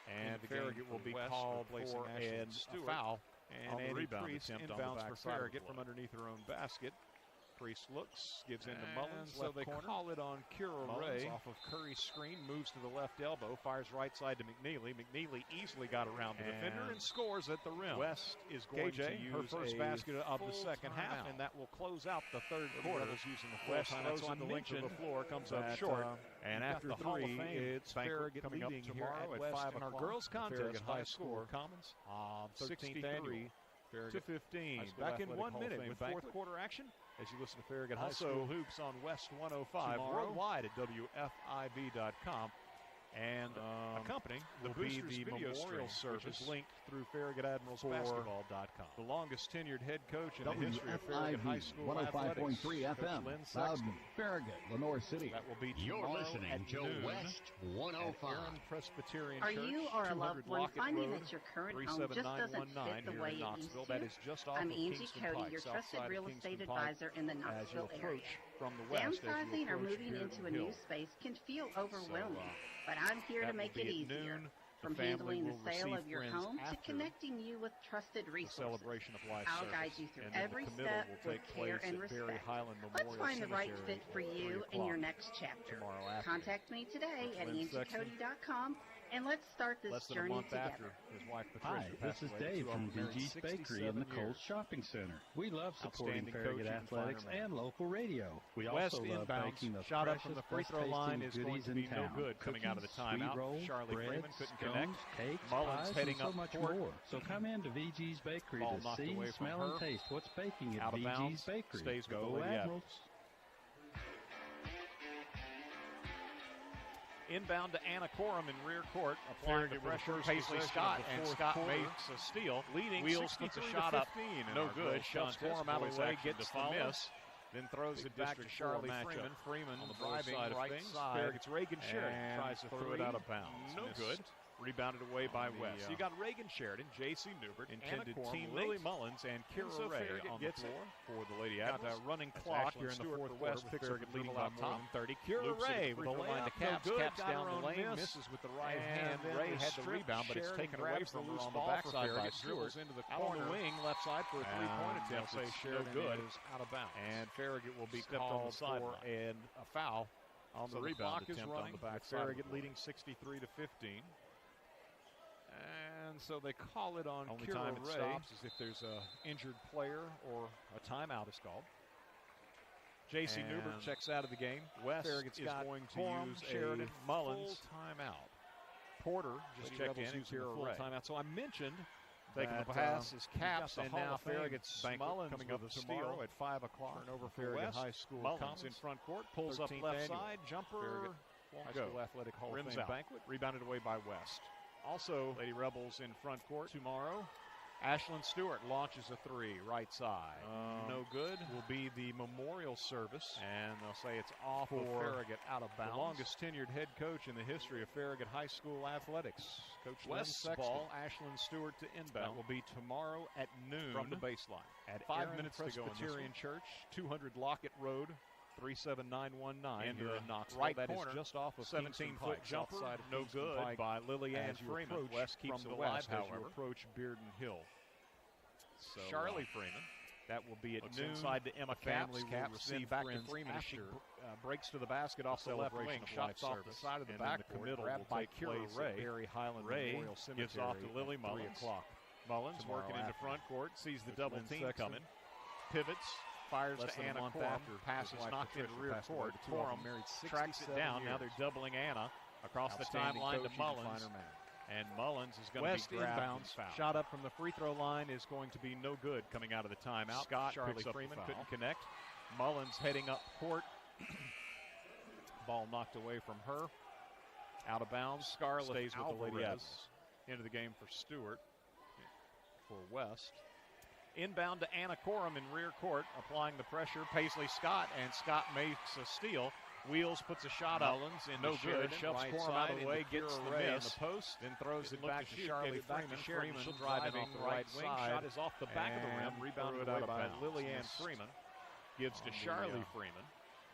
And Farragut will be called for a foul. And Andy Priest inbounds for Farragut from underneath her own basket. Priest looks, gives in to Mullins, so they call it on Kira Ray. Off of Curry's screen, moves to the left elbow, fires right side to McNeely. McNeely easily got around the defender and scores at the rim. West is going to use her first basket of the second half, and that will close out the third quarter. Using the West throws on the length of the floor, comes up short, and after 3, it's Farragut leading here at West in our girls contest by a score. Commons 63 to 15. Back in 1 minute with fourth quarter action. As you listen to Farragut High School Hoops on West 105 worldwide at WFIB.com. And accompanying the Boosters video stream, which is linked through FarragutAdmiralsBasketball.com. The longest tenured head coach in the history of Farragut High School 105.3 FM. Loudon, Farragut, Lenore City. That will be You're listening to West 105. Presbyterian Are Church, you or a loved one finding Road, that your current home just doesn't fit the way it used to? That is just off I'm of Angie Kingston Cody, Pike, your trusted real estate advisor in the Knoxville area. From the west, Downsizing or moving into a new space can feel overwhelming, but I'm here to make it easier. From handling the sale of your home to connecting you with trusted resources. Celebration of life I'll guide you through every step with care and respect. Let's find the right fit for you in your next chapter. Contact me today at AngieCody.com and let's start this journey together. Hi, this is Dave from VG's Bakery in the Kohl's Shopping Center. We love supporting Farragut Athletics and local radio. We also love baking the shot up from the free throw line is going goodies to be in town. no good coming out of the timeout. Rolls, Charlie breads, Freeman couldn't scones, connect. cakes, Mullins pies, heading and so up much court. more. So come in to VG's Bakery Ball to knocked see, away from smell, her. and taste what's baking at Out of VG's bounds. Bakery. Stays with the Go Lady Admirals. Inbound to Anna Corum in rear court, applying the pressure. Paisley Scott, and Scott makes a steal. Leading Wheels puts a shot up. No good. Shoves Corum out of the way, gets the miss. Then throws it back to Charlie Freeman. Freeman on the driving right side. Farragut's Reagan Sheridan tries to throw it out of bounds. No good. Rebounded away by West. You got Reagan Sheridan, J.C. Newbert, intended team Lily Mullins, and Kira Ray on the floor for the Lady Admirals. Got a running clock here in the fourth quarter. West picks up leading by more than 30. Kira Ray with the line to Caps. Caps down the lane, misses with the right hand. Ray had the rebound, but it's taken away from her on the backside by Farragut. Into the corner. On the wing, left side for a three-point attempt. Say Sheridan is out of bounds. And Farragut will be called for a foul on the rebound attempt on the backside. Farragut leading 63 to 15. And so they call it on Only Kira time it Ray. Stops is if there's an injured player or a timeout is called. J.C. Newbert checks out of the game. West is going to use Sheridan Mullins timeout. Porter just checked in using the full timeout. So I mentioned taking the pass is Caps, and now Farragut's Mullins coming up tomorrow at 5 o'clock. Turn over Farragut High School. Mullins in front court, pulls up left side, jumper, won't go. Athletic Hall of Fame banquet, rebounded away by West. Also, Lady Rebels in front court tomorrow. Ashlyn Stewart launches a three, right side. No good. Will be the memorial service, and they'll say it's off for Farragut out of bounds. The longest tenured head coach in the history of Farragut High School athletics. Coach West's ball, Ashlyn Stewart to inbound. That will be tomorrow at noon from the baseline. At 5 minutes to go in Presbyterian Church, 200 Lockett Road. 37919 here in Knoxville. Right that corner, is just off of 17-foot jumper, no good by Lillian Freeman. West keeps it alive, however. Approach Bearden Hill. So, Charlie Freeman. That will be at noon. Inside to Emma Caps. Caps then back to Freeman. Breaks to the basket off the left wing. Shots off the side of the backcourt. Grabbed by Kira Ray. Barry Highland Memorial Cemetery. Gives off to Lily Mullins. 3 o'clock. Mullins working into front court. Sees the double team coming. Pivots. Fires to Anna Corum. Passes knocked into rear court. Corum tracks it down. Now they're doubling Anna across the timeline to Mullins. And Mullins is going to be grabbed. Shot up from the free throw line is going to be no good coming out of the timeout. Scott Charlie Freeman couldn't connect. Mullins heading up court. Ball knocked away from her. Out of bounds. Scarlett stays with the Lady Admirals. Into the game for Stewart. For West. Inbound to Anna Corum in rear court, applying the pressure. Paisley Scott, and Scott makes a steal. Wheels puts a shot up. In no good. Shoves Corum out of the way, gets the miss. The post, then throws it back to Charlie Freeman. Freeman driving off the right wing. Shot is off the back of the rim. Rebounded away by Lillian Freeman. Gives to Charlie Freeman.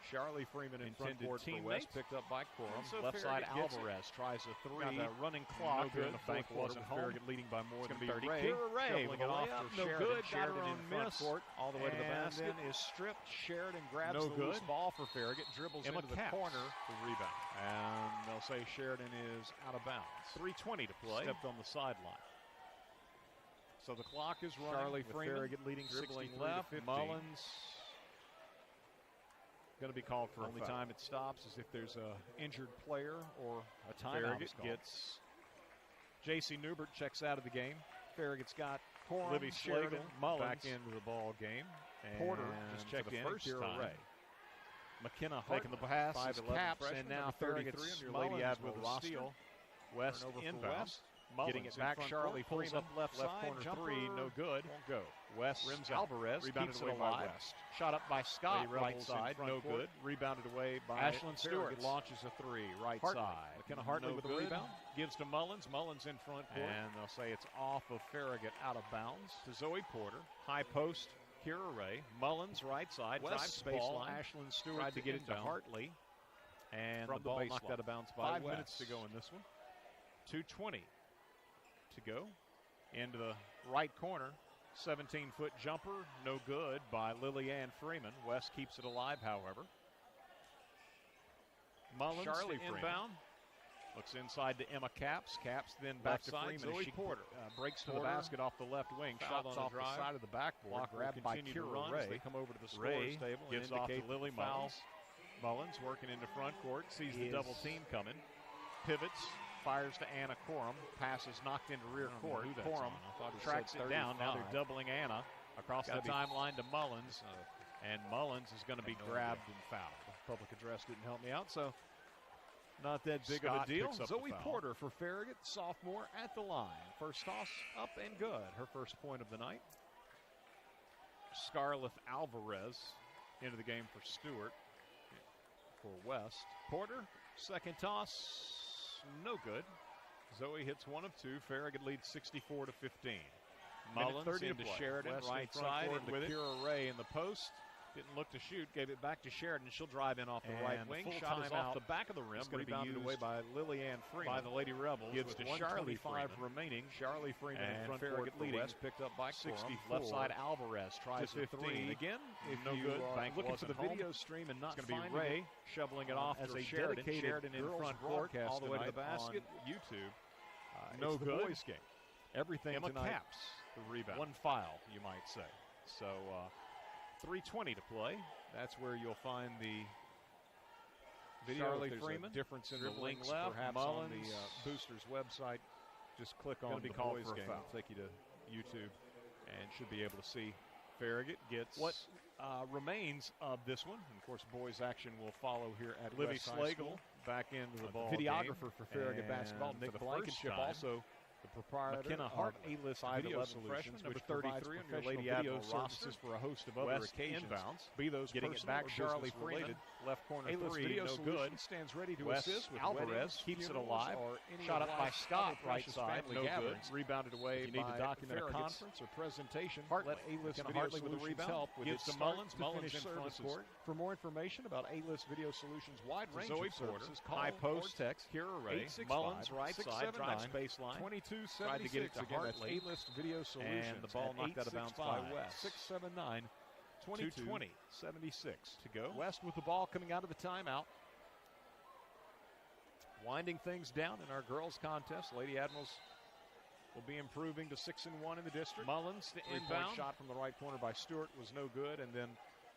Charlie Freeman in front court for West, picked up by Corum. So left side Alvarez tries a three. Got a running clock here in the fourth quarter. Farragut leading by more than 30. Kira Ray with it off for Sheridan. Sheridan in front court all the way to the basket. Is stripped. Sheridan grabs the loose ball for Farragut. Dribbles into the corner for rebound. And they'll say Sheridan is out of bounds. 3:20 to play. Stepped on the sideline. So the clock is running. Charlie Freeman Farragut leading 63 left. To 15. Mullins going to be called for only time it stops is if there's a injured player or a timeout. Gets J.C. Newbert checks out of the game. Farragut's got Livy Schlegel Mullins back into the ball game. And Porter just checked in. First time. Ray. McKenna taking the pass. 5'11" Caps, and now Farragut's Lady Admiral with a steal. West inbound. Getting it back, Charlie pulls up left corner three, no good. Won't go. West rims Alvarez, keeps it alive. Shot up by Scott, right side, no good. Rebounded away by Ashlyn Stewart. Launches a three, right side. McKenna Hartley with a rebound. Gives to Mullins. Mullins in front court. And they'll say it's off of Farragut out of bounds. To Zoe Porter. High post, Kira Ray. Mullins, right side. West baseline. Ashlyn Stewart tried to get it to Hartley. And from the ball knocked out of bounds by 5 minutes to go in this one. 2:20 to go. Into the right corner. 17-foot jumper, no good by Lillianne Freeman. West keeps it alive, however. Mullins Charlie to inbound. Looks inside to Emma Capps. Capps then back to Freeman. Zoe she Porter breaks to the basket off the left wing. Shots off the side of the backboard. Grabbed by Kira Ray. They come over to the Ray scorer's table gives off to Lily Mullins. Mullins working into front court. Sees the double team coming. Pivots. Fires to Anna Corum. Passes knocked into rear court. Corum tracks it down. Now they're doubling Anna across the timeline to Mullins. And Mullins is going to be grabbed and fouled. The public address didn't help me out, so not that big Scott of a deal. Zoe Porter for Farragut, sophomore at the line. First toss up and good. Her first point of the night. Scarlett Alvarez into the game for Stewart for West. Porter, second toss. No good. Zoe hits one of two. Farragut leads 64-15. Mullins 30 into to Sheridan, West right side, and with Kira Ray in the post. Didn't look to shoot, gave it back to Sheridan. She'll drive in off the right wing. Shot is off the back of the rim. Rebounded away by Lillianne Freeman. By the Lady Rebels. Gives to Charlie Freeman. Remaining. Charlie Freeman in front court leading. West, picked up by 64. Left side Alvarez tries to 15. Again, if no good. Bank looking for the video home. stream and not it's going to be Ray shoveling it off as to a Sheridan. dedicated Sheridan in front court all the way to the basket. YouTube. No it's good. The boys game. Everything Emma tonight. Capps, the rebound. One foul, you might say. So 3:20 to play. That's where you'll find the video. Charlie Freeman. Difference in the links, left. perhaps Mullins. on the Boosters website. Just click on the boys game. It'll take you to YouTube and should be able to see. Farragut gets what remains of this one. And of course, boys action will follow here at Livy West High School. back into the ball. Videographer game. for Farragut and basketball. Nick for the Blankenship, also the proprietor McKenna Hart of A-List Video Solutions, number which provides 33 on your professional Lady video Admiral services roster. for a host of other West occasions. inbounds. Be those Getting it back, Charlie Freeman. Left corner A-List three, Video no Solutions good. stands ready to West assist with Alvarez weddings, keeps it funerals, alive. or any Shot of up by life's Scott, other right precious side, family no good. gatherings. Rebounded away If you need by to document a Farragut's conference or presentation, Hartley. let A-List McKenna Video Hartley with the Solutions rebound. help with Gives its to Mullins. start to Mullins finish in front services. court. For more information about A-List Video Solutions' wide range Zoe of services, Porter. High post text. Kira Ray, 865, Mullins right side, drives 679, baseline, 2276. tried to get it to Again, that's Hartley. A-List Video Solutions, and the ball knocked out of bounds by 865, West. 679, 22, 76 to go. West with the ball coming out of the timeout. Winding things down in our girls contest. Lady Admirals will be improving to 6-1 in the district. Mullins to inbound. Shot from the right corner by Stewart was no good. And then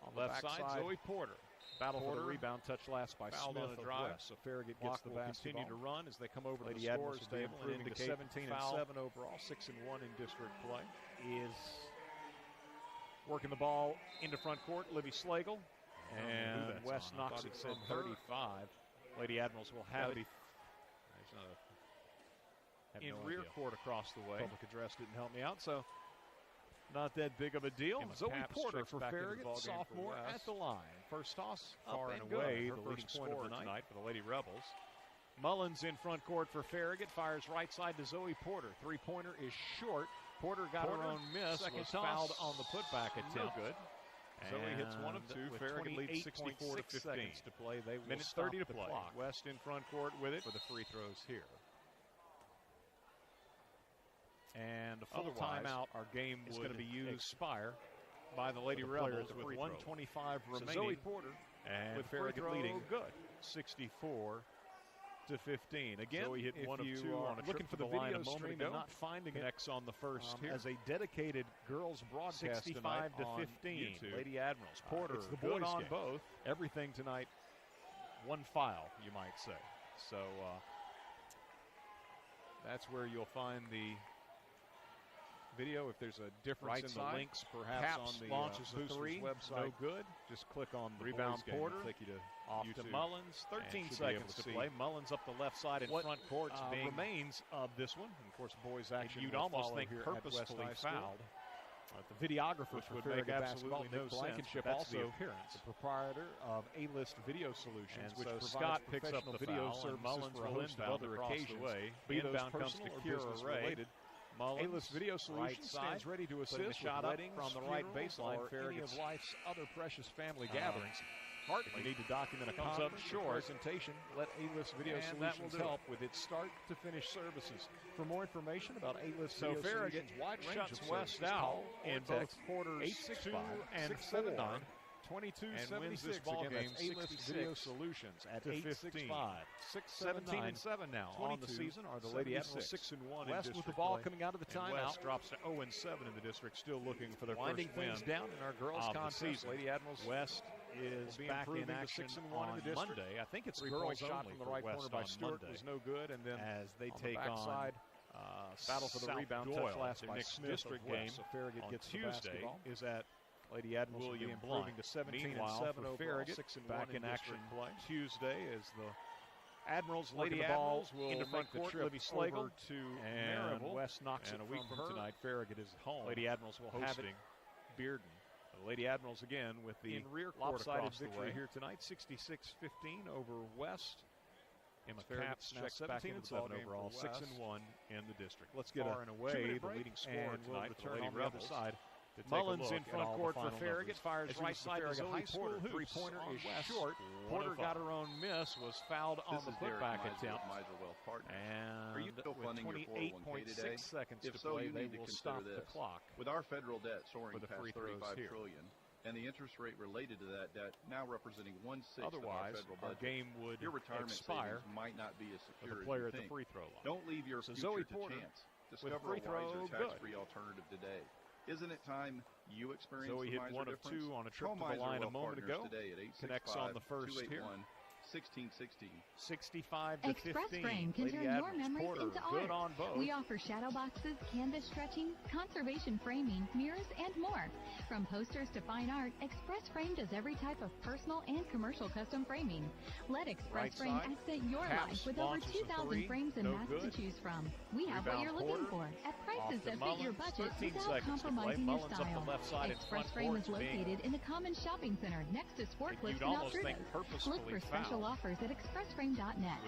on the Left back side, Zoe Porter. Battle for the rebound, touch last by fouled Smith on a of drive. West. So Farragut gets the basketball. Continue to run as they come over Lady to the Admirals scores will be table and improving to indicate 17-7 overall, 6-1 in district play. Is working the ball into front court. Livy Slagle. And West knocks it from 35. Lady Admirals will have it in rear court across the way. Public address didn't help me out, so not that big of a deal. Emma Zoe Capps Porter for back into the Farragut, ball game sophomore for West. at the line. First toss, Far up and and away good. the Her leading first point scorer of the night. tonight for the Lady Rebels. Mullins in front court for Farragut, fires right side to Zoe Porter. Three-pointer is short. Porter got her own miss. Second Was toss. fouled on the putback attempt. No good. Zoe hits one of two. Farragut leads 64 to 15 seconds to play. They will minute stop 30 to the play. clock. West in front court with it For the free throws here. and a full Otherwise, timeout. Our game It's would going to be used expire by the Lady the Rebels players with 125 So remaining. Zoe Porter and with Farragut free throw, leading good. 64 to 15. Again, Zoe hit if one of you two are on a looking trip for to the the line video a moment stream ago, and not finding it connects on the first here. as a dedicated girls broadcast 65 to tonight on 15. YouTube. Lady Admirals. Porter It's the good boys on game. both. Everything tonight. One foul, you might say. So that's where you'll find the video. If there's a difference Right in side. the links, perhaps Caps on the launches a Boosters three. website. No good. Just click on the Rebound boys game. Porter. It'll take you to Off YouTube. to Mullins. 13 And should be able seconds to to see play. Mullins up the left side in what, front court. Being remains of this one. And of course, boys action. you'd will almost follow think here at purposefully West High School. fouled. The videographer Which for would Farragut make basketball, absolutely no Nick sense, Blankenship, but that's the also appearance. the proprietor of A-List Video Solutions, And which so provides Scott picks up professional the video foul, and services Mullins for a will host of inbound other across the occasions. way. Be those Inbound comes personal to or Kira business Ray. related. Mullins, A-List Video Solutions right stands side, ready to putting the assist shot with up weddings, from the right funerals, baseline. or any of Farragut's life's other precious family gatherings. Hartley. If you need to document a conference presentation, let A-List Video Solutions help with its start-to-finish services. For more information about A-List Video Solutions, wide range of West out in both quarters 2 and 4. 22-76 wins this ball game. A-List Video Solutions at 8-6-5. 17-7 now on the season are the Lady Admirals 6-1 West with the ball coming out of the timeout. West drops to 0-7 in the district, still looking for their winding first things down in our girls contest. Lady Admirals West is back in action on Monday. I think it's girls shot from the right corner by Stewart was no good, and then as they take on battle for the rebound touch last by Smith district game. So Farragut gets Tuesday is at Lady Admirals William improving to 17-7 over Farragut. Back in action Tuesday as the Admirals Lady Admirals will make the trip over to Marable. West knocks it a week from tonight. Farragut is home. Lady Admirals will have it Bearden. The Lady Admirals again with the lopsided victory here tonight, 66-15 over West. Emma Caps checks back into the ballgame overall, 6-1 in the district. Let's get a away the leading scorer tonight for the Lady Rebels. Side. Mullins in front court for Farragut, fires right side to Zoe Porter. Three-pointer is short. Porter got her own miss, was fouled on the putback attempt. And with 28.6 seconds to play, they will stop the clock. With our federal debt soaring the past $35 trillion, and the interest rate related to that debt now representing 1/6 of our federal budget, our game would your retirement expire savings might not be as secure the player as you at the think. free throw line. Don't leave your future Zoe to Porter chance. Discover a wiser tax-free alternative today. Isn't it time you experience Zoe the hit miser 1 of difference? 2 on a trip to the line a moment ago. Connects on the first here. 16-16. 65 to Express 15. Frame can Lady turn your Admirals memories Porter, into good art. on both. We offer shadow boxes, canvas stretching, conservation framing, mirrors, and more. From posters to fine art, Express Frame does every type of personal and commercial custom framing. Let Express Frame accent your life with over 2,000 frames and mats to choose from. We have what you're looking for at prices that fit your budget without compromising your style. Express Frame is located in the Commons Shopping Center next to Sport Clips and Altrudas. Look for special offers at expressframe.net.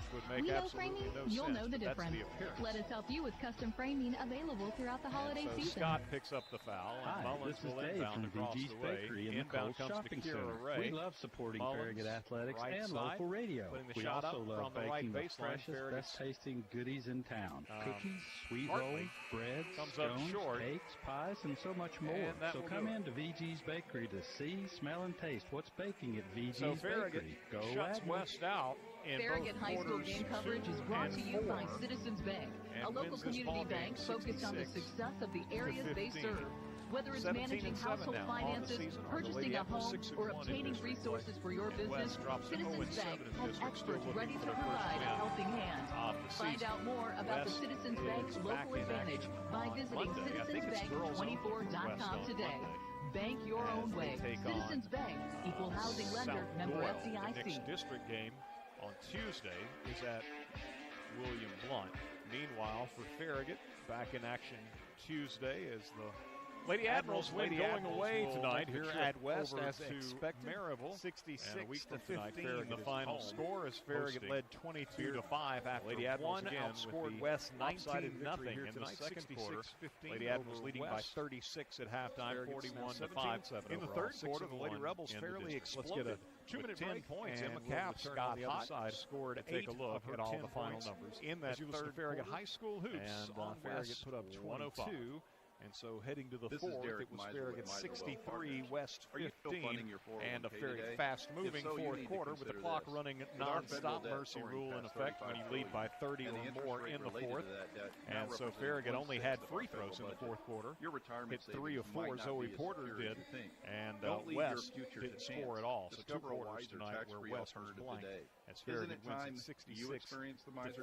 We know framing, you'll know the difference. Let us help you with custom framing available throughout the holiday season. Scott picks up the foul. Hi, Mullins this is will Dave inbound from across VG's the way. Bakery in the Inbound Coles comes Shopping to Center. Ray. We love supporting Farragut Athletics right and side, local radio. The We shot also up love from the right baking the baseline. freshest, best-tasting goodies in town. Cookies, sweet Hartley rolls, breads, comes up scones, short. cakes, pies, and so much more. So come in to VG's Bakery to see, smell, and taste what's baking at VG's Bakery. Go shuts West out. Farragut High School game coverage is brought to you by Citizens Bank, a local community bank focused on the success of the areas they serve. Whether it's managing household finances, purchasing a home, or obtaining resources for your business, Citizens Bank has experts ready to provide a helping hand. Find out more about the Citizens Bank Local Advantage by visiting citizensbank24.com today. Bank your own way. Citizens Bank, equal housing lender, member FDIC. The next district game on Tuesday is at William Blunt. Meanwhile, for Farragut, back in action Tuesday as the Lady Admirals going away tonight here at West as expected. Marable 66 to 15. The final score is Farragut led 22-5 after Lady Admirals again outscored West 19-0 here in the second quarter. Lady Admirals leading by 36 at halftime, 41-5. In the third quarter, the Lady Rebels fairly exploded. 2-minute 10 points. Emma Caps got hot, scored 8 at all the final numbers in that third Farragut High School hoops. And Farragut put up 22. And so heading to the fourth, it was Farragut 63, West 15, and a Farragut fast-moving fourth quarter with the clock running non-stop, mercy rule in effect when you lead by 30 or more in the fourth. And so Farragut only had free throws in the fourth quarter. Hit 3 of 4, Zoe Porter did, and West didn't score at all. So 2 quarters tonight where West was blank. As Farragut wins at 66 to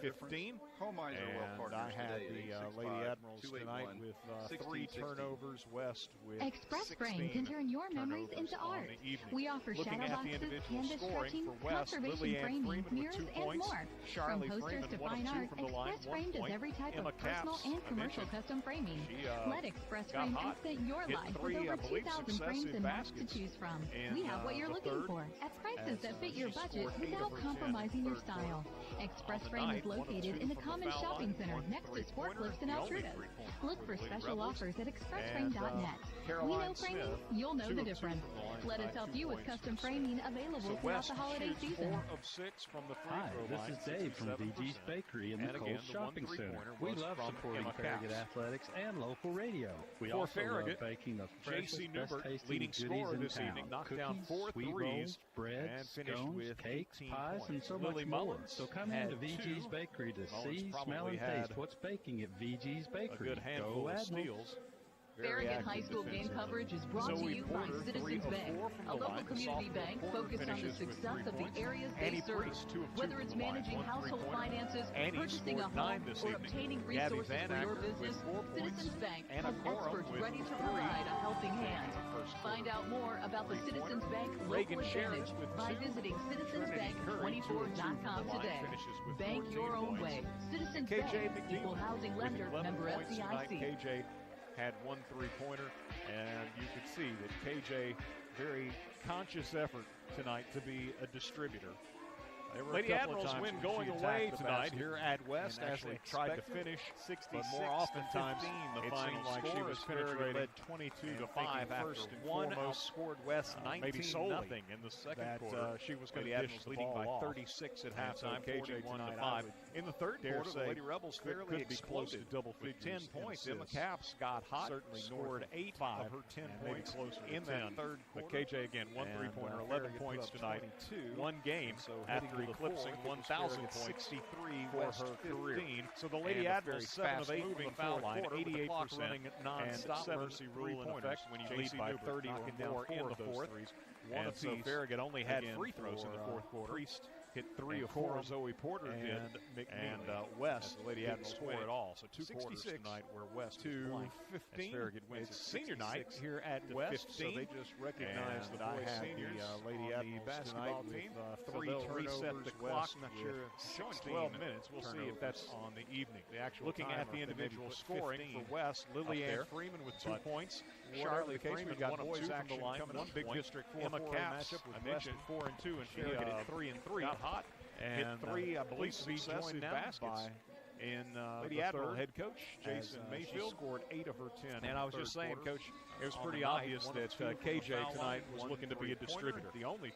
15. And I had the Lady Admirals tonight with 3 turnovers. West with Express Frame can turn your memories into art. We offer shadow boxes, canvas stretching, conservation framing, mirrors, and more. From posters to fine art, Express Frame does every type of personal and commercial custom framing. Let Express Frame accent your life with over 2,000 frames and mats to choose from. We have what you're looking for at prices that fit your budget without compromising your style. Express Frame is located in the Commons Shopping Center next to Sport Clips and Altrudas. Look for special offers at expressframe.net. We know framing, you'll know the difference. Let us help you with custom framing available throughout the holiday season. 4 of 6 from the free Hi, throw line. this is Dave from VG's Bakery in the Coles Shopping Center. We love supporting Farragut Athletics and local radio. We also love baking the freshest, best-tasting goodies in town. Knocked down 4 sweet rolls, breads, scones, cakes, pies, and so much more. So come into VG's Bakery to see, smell, and taste what's baking at VG's Bakery. Go Admirals. Farragut High School game coverage is brought to you by Citizens Bank, a local community bank focused on the success of the areas they serve. Whether it's managing household finances, purchasing a home, or obtaining resources for your business, Citizens Bank has experts ready to provide a helping hand. Find out more about the Citizens Bank local advantage by visiting citizensbank24.com today. Bank your own way. Citizens Bank, Equal Housing Lender, member FDIC. KJ had 1 3-pointer, and you could see that KJ, very conscious effort tonight to be a distributor. Lady Admirals win going away tonight here at West as they tried to finish 66, but more oftentimes the final like she was penetrating 22-5 after one outscored West 19-0 in the second quarter. She was going to dish the ball by 36 at halftime, 41-5. In the third quarter, the Lady Rebels could be close to double figures. 10 points. Emma Capps got hot, certainly scored 8 of her 10 points in that third quarter. But KJ again, 1 3-pointer, 11 points tonight, 1 game after eclipsing 1,063 for her career. So the Lady Admirals 7 of 8 moving the foul line, 88% running non-stop mercy rule in effect when you lead by 30 or more in the fourth. One apiece. So Farragut only had free throws in the fourth quarter. Priest hit 3 of 4. Zoe Porter did, and West Lady Admirals score it all. So 2 quarters tonight where West to 15. Farragut wins. It's senior night here at West, 15. So they just recognize the boys seniors. The Lady Admirals basketball team. 3 reset the clock. Not sure. Showing 12 minutes. We'll see if that's on the evening. The actual looking at the individual scoring for West, Lillian Freeman with 2 points. Charlotte Freeman got boys action coming up. Big district 4-4 matchup with West at 4 and 2, and Farragut at 3 and 3. Got hot and hit 3, I believe, successive baskets. In Lady Admiral head coach Jason Mayfield scored 8 of her 10. And I was just saying, Coach, it was pretty obvious that KJ tonight was looking to be a distributor. The only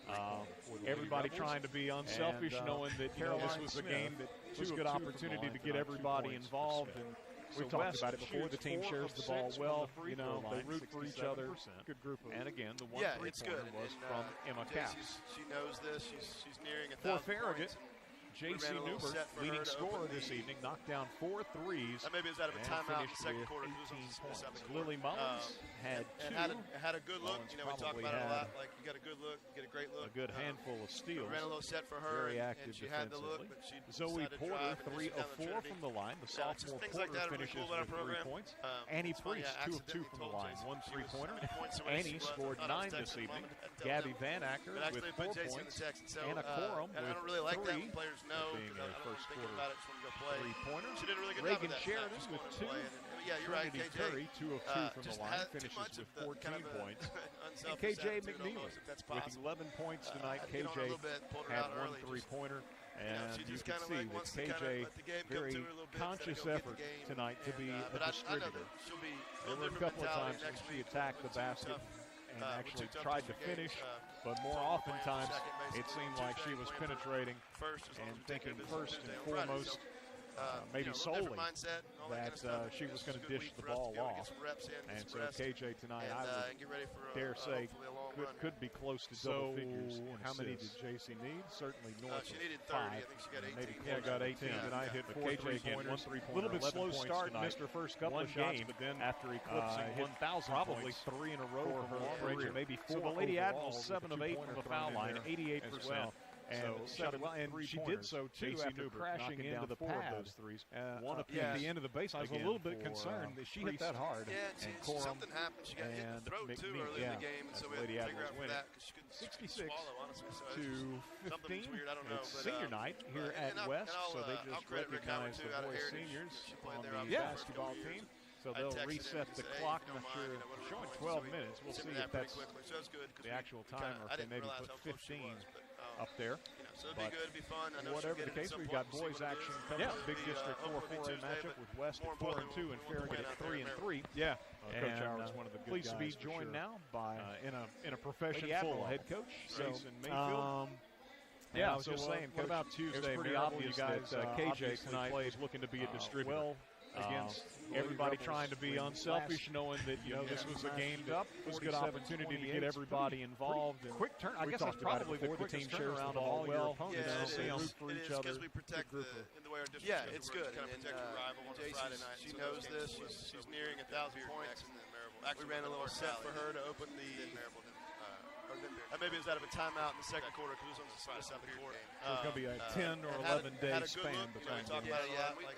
everybody trying to be unselfish, knowing that this was a game that was a good opportunity to get everybody involved. And we've talked about it before. The team shares the ball well. You know, they root for each other. Good group of. And again, the 1 3-pointer was from Emma Capps. She knows this. She's nearing 1,000 for Farragut. points. J.C. Newbert, leading scorer this evening, knocked down 4 threes. Maybe it was out of a timeout in the second quarter. 18 points. Lily Mullins had 2. Had a good look. You know, we talk about it a lot. Like, you got a good look, you get a great look. A good handful of steals. Ran a little set for her. Very active and she had the look, but she Zoe Porter, 3 of 4 from the line. The sophomore Porter finishes with 3 points. Annie Priest, 2 of 2 from the line. 1 3-pointer. Annie scored 9 this evening. Gabby Van Acker with 4 points. Anna Corum with 3. I don't really like that when players know. First quarter 3-pointer. She did a really good Reagan job of that. Sheridan with 2. Yeah, you're right, KJ. Curry, 2 of 2 from the line, finishes with 14 points. And KJ McNeely with 11 points tonight. KJ had 1 3-pointer. And you can see that KJ, very conscious effort tonight to be a distributor. There were a couple of times when she attacked the basket and actually tried to finish, but more oftentimes it seemed like she was penetrating and thinking first and foremost, maybe solely, that she was going to dish the ball off. And so KJ tonight, I would dare say, could be close to double figures. How many did JC need? Certainly north she needed of 30. 5. I think she got 18. Maybe got 18 tonight. Hit 4 3-pointers. A little bit slow start. Missed her first couple of shots, but then after eclipsing 1,000 probably points, 3 in a row for her career. Maybe 4. So the Lady Admirals 7 of 8 from the foul line, 88%. And shot it well, and she did so too after crashing into the pad. One at the end of the baseline. I was a little bit concerned that she hit that hard. Yeah, and something happened. She got hit in the throat too early in the game, and so we had to figure out for that because she couldn't swallow, honestly. So to 15. Weird, I don't know, it's senior night here at West, so they just recognize the boys seniors on the basketball team. So they'll reset the clock. I'm not sure. Showing 12 minutes. We'll see if that's the actual time or if they maybe put 15 up there. So it'd be good, it'd be fun. I know whatever the case, we've got boys action coming up. Big District 4-4A matchup with West at 4-2 and Farragut at 3-3. Yeah. Coach Howard's one of the good pleased to be joined now by in a profession full head coach Jason Mayfield. Yeah, I was just saying. What about Tuesday? Pretty obvious you guys. KJ tonight was looking to be a distributor. Against everybody trying to be unselfish, knowing that this was a game that was a good opportunity to get everybody involved. And quick turn. I guess that's probably the quickest turnaround of all your opponents. Root for each other. Because we protect in the way our district it's good. Kind of protect your rival on Friday night. She knows this. She's nearing 1,000 points. We ran a little set for her to open the. Maybe it was out of a timeout in the second quarter because it was on the second quarter. So it's going to be a 10 or 11-day span between games.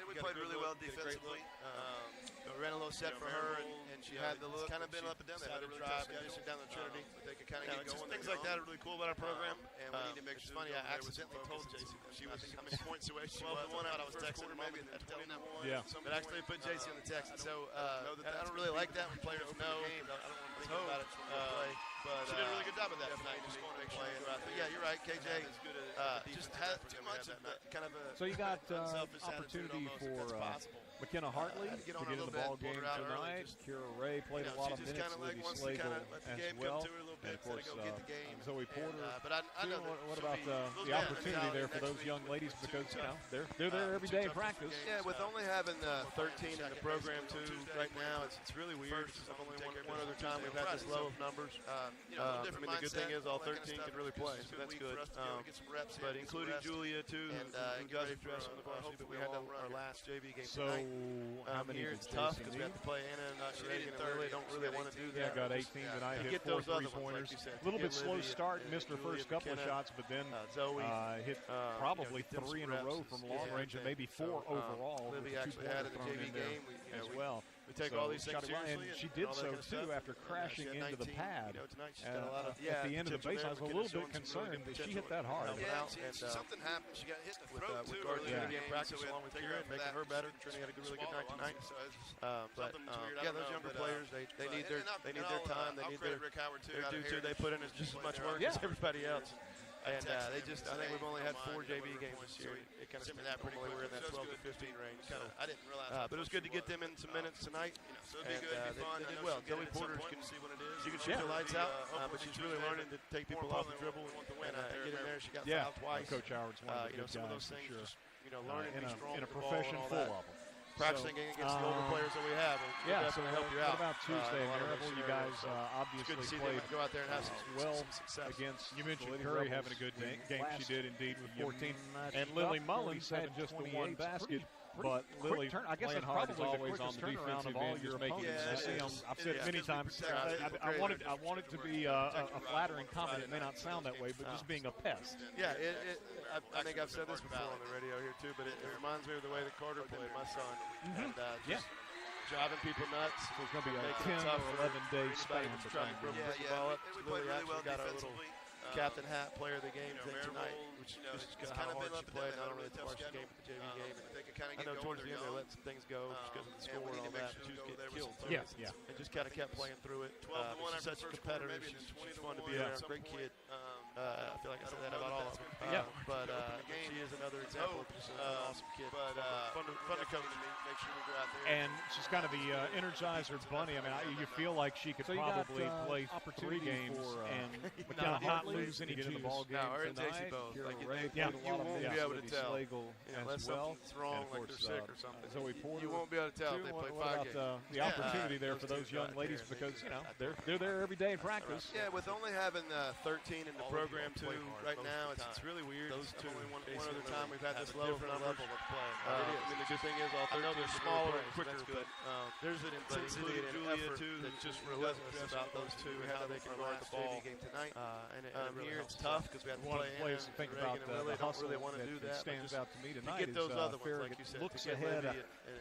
We played really well defensively. We ran a little set for her, and she had the look. It's kind of been up and down. They had a drive, down the Trinity. They could kind of get going. Things like that are really cool about our program. And we need to make sure. It's funny, I accidentally told JC that she was how many points away she was. I thought I was texting her maybe and telling that one. Yeah. But actually put JC on the text. So I don't really like that when players know. I don't want to think about it when they play. But she did a really good job of that tonight. Just going to make sure you're out there. Yeah, you're right. KJ just had too much of kind of a. So you got opportunity for McKenna Hartley to get in the ball game tonight. Kira Ray played a lot of minutes. Liddy Slagle as well. And of course, Zoe Porter. What about the opportunity there for those young ladies? Because they're there every day in practice. Yeah, with only having 13 in the program too right now, it's really weird. I've only one other time we've had this low of numbers. I mean, the good thing is all 13 can really play, so that's good. But including Julia too, and Gus dressed on the varsity, but we had our last JV game tonight. How many here it's tough because we have to play Anna and Reagan, and really don't really want to do that. Yeah, got 18 tonight. Hit 4 3-pointers. A little bit slow start, missed her first couple of shots, but then hit probably 3 in a row from long range and maybe 4 overall. Libby actually had in the JV game as well. We take all these things seriously. And she did so, too, after crashing into the pad. At the end of the base, I was a little bit concerned that she hit that hard. Something happened. She got hit in the throat, too. With practice along with Kira, making her better. Trini had a really good night tonight. But, those younger players, they need their time. They need their due to. They put in just as much work as everybody else. And I think we've only had 4 JV games this year. It kind of spent that normally we're in that 12 to 15 range. So, I didn't realize. But it was good to get them in some minutes tonight. So it'd be good, it'd be fun. They did well. Zoe Porter can see what it is. She can shoot her lights out, but she's really learning to take people off the dribble and get in there. She got fouled twice. Coach Howard's one of the good some of those things, just learning to be strong in a profession full of them. Practicing against the older players that we have. So help you out. What about Tuesday, Marable? You guys obviously played go out there and have well some success against. You mentioned Curry having a good game. She did indeed with 14. And Lily Mullins had just the one basket. But Lily, I guess that's probably always on the defensive end, just making I've said it many times. I want it to be a flattering comment. It may not sound that way, but just being a pest. Yeah, I think I've said this before on the radio here too, but it reminds me of the way that Carter played, my son, and just driving people nuts. So it's going to be a 10 or 11-day span. Trying to push the ball up. We really well got our little Captain Hat player of the game tonight, which is kind of hard she played. Not only the varsity game, but the JV game. I know towards the end they let some things go just because of the score and all that. She was getting killed. And just kind of kept playing through it. She's such a competitor. She's fun to be around. Great kid. I feel like I said that about all of them. But she is another example of just an awesome kid. Fun to coach. Make sure we go out there. And she's kind of the Energizer bunny. I mean, you feel like she could probably play 3 games and not lose any of the ball game tonight. You won't be able to tell unless something's wrong, like they're sick or something. Zoe Porter, you won't be able to tell if they play 5 games. The opportunity there for those young ladies because they're there every day in practice. Yeah, with only having 13 in the program too right now, it's really weird. Those two, one other time we've had this low level of play. I mean, the good thing is all 13 they're smaller and quicker, but there's an intensity and Julia too that just relentless about those two and how they can guard the ball tonight. And here it's tough because we have to play Anna and Reagan and Lily don't really want to do that. Stands out to me tonight. Get those other ones, like you said. Looks ahead.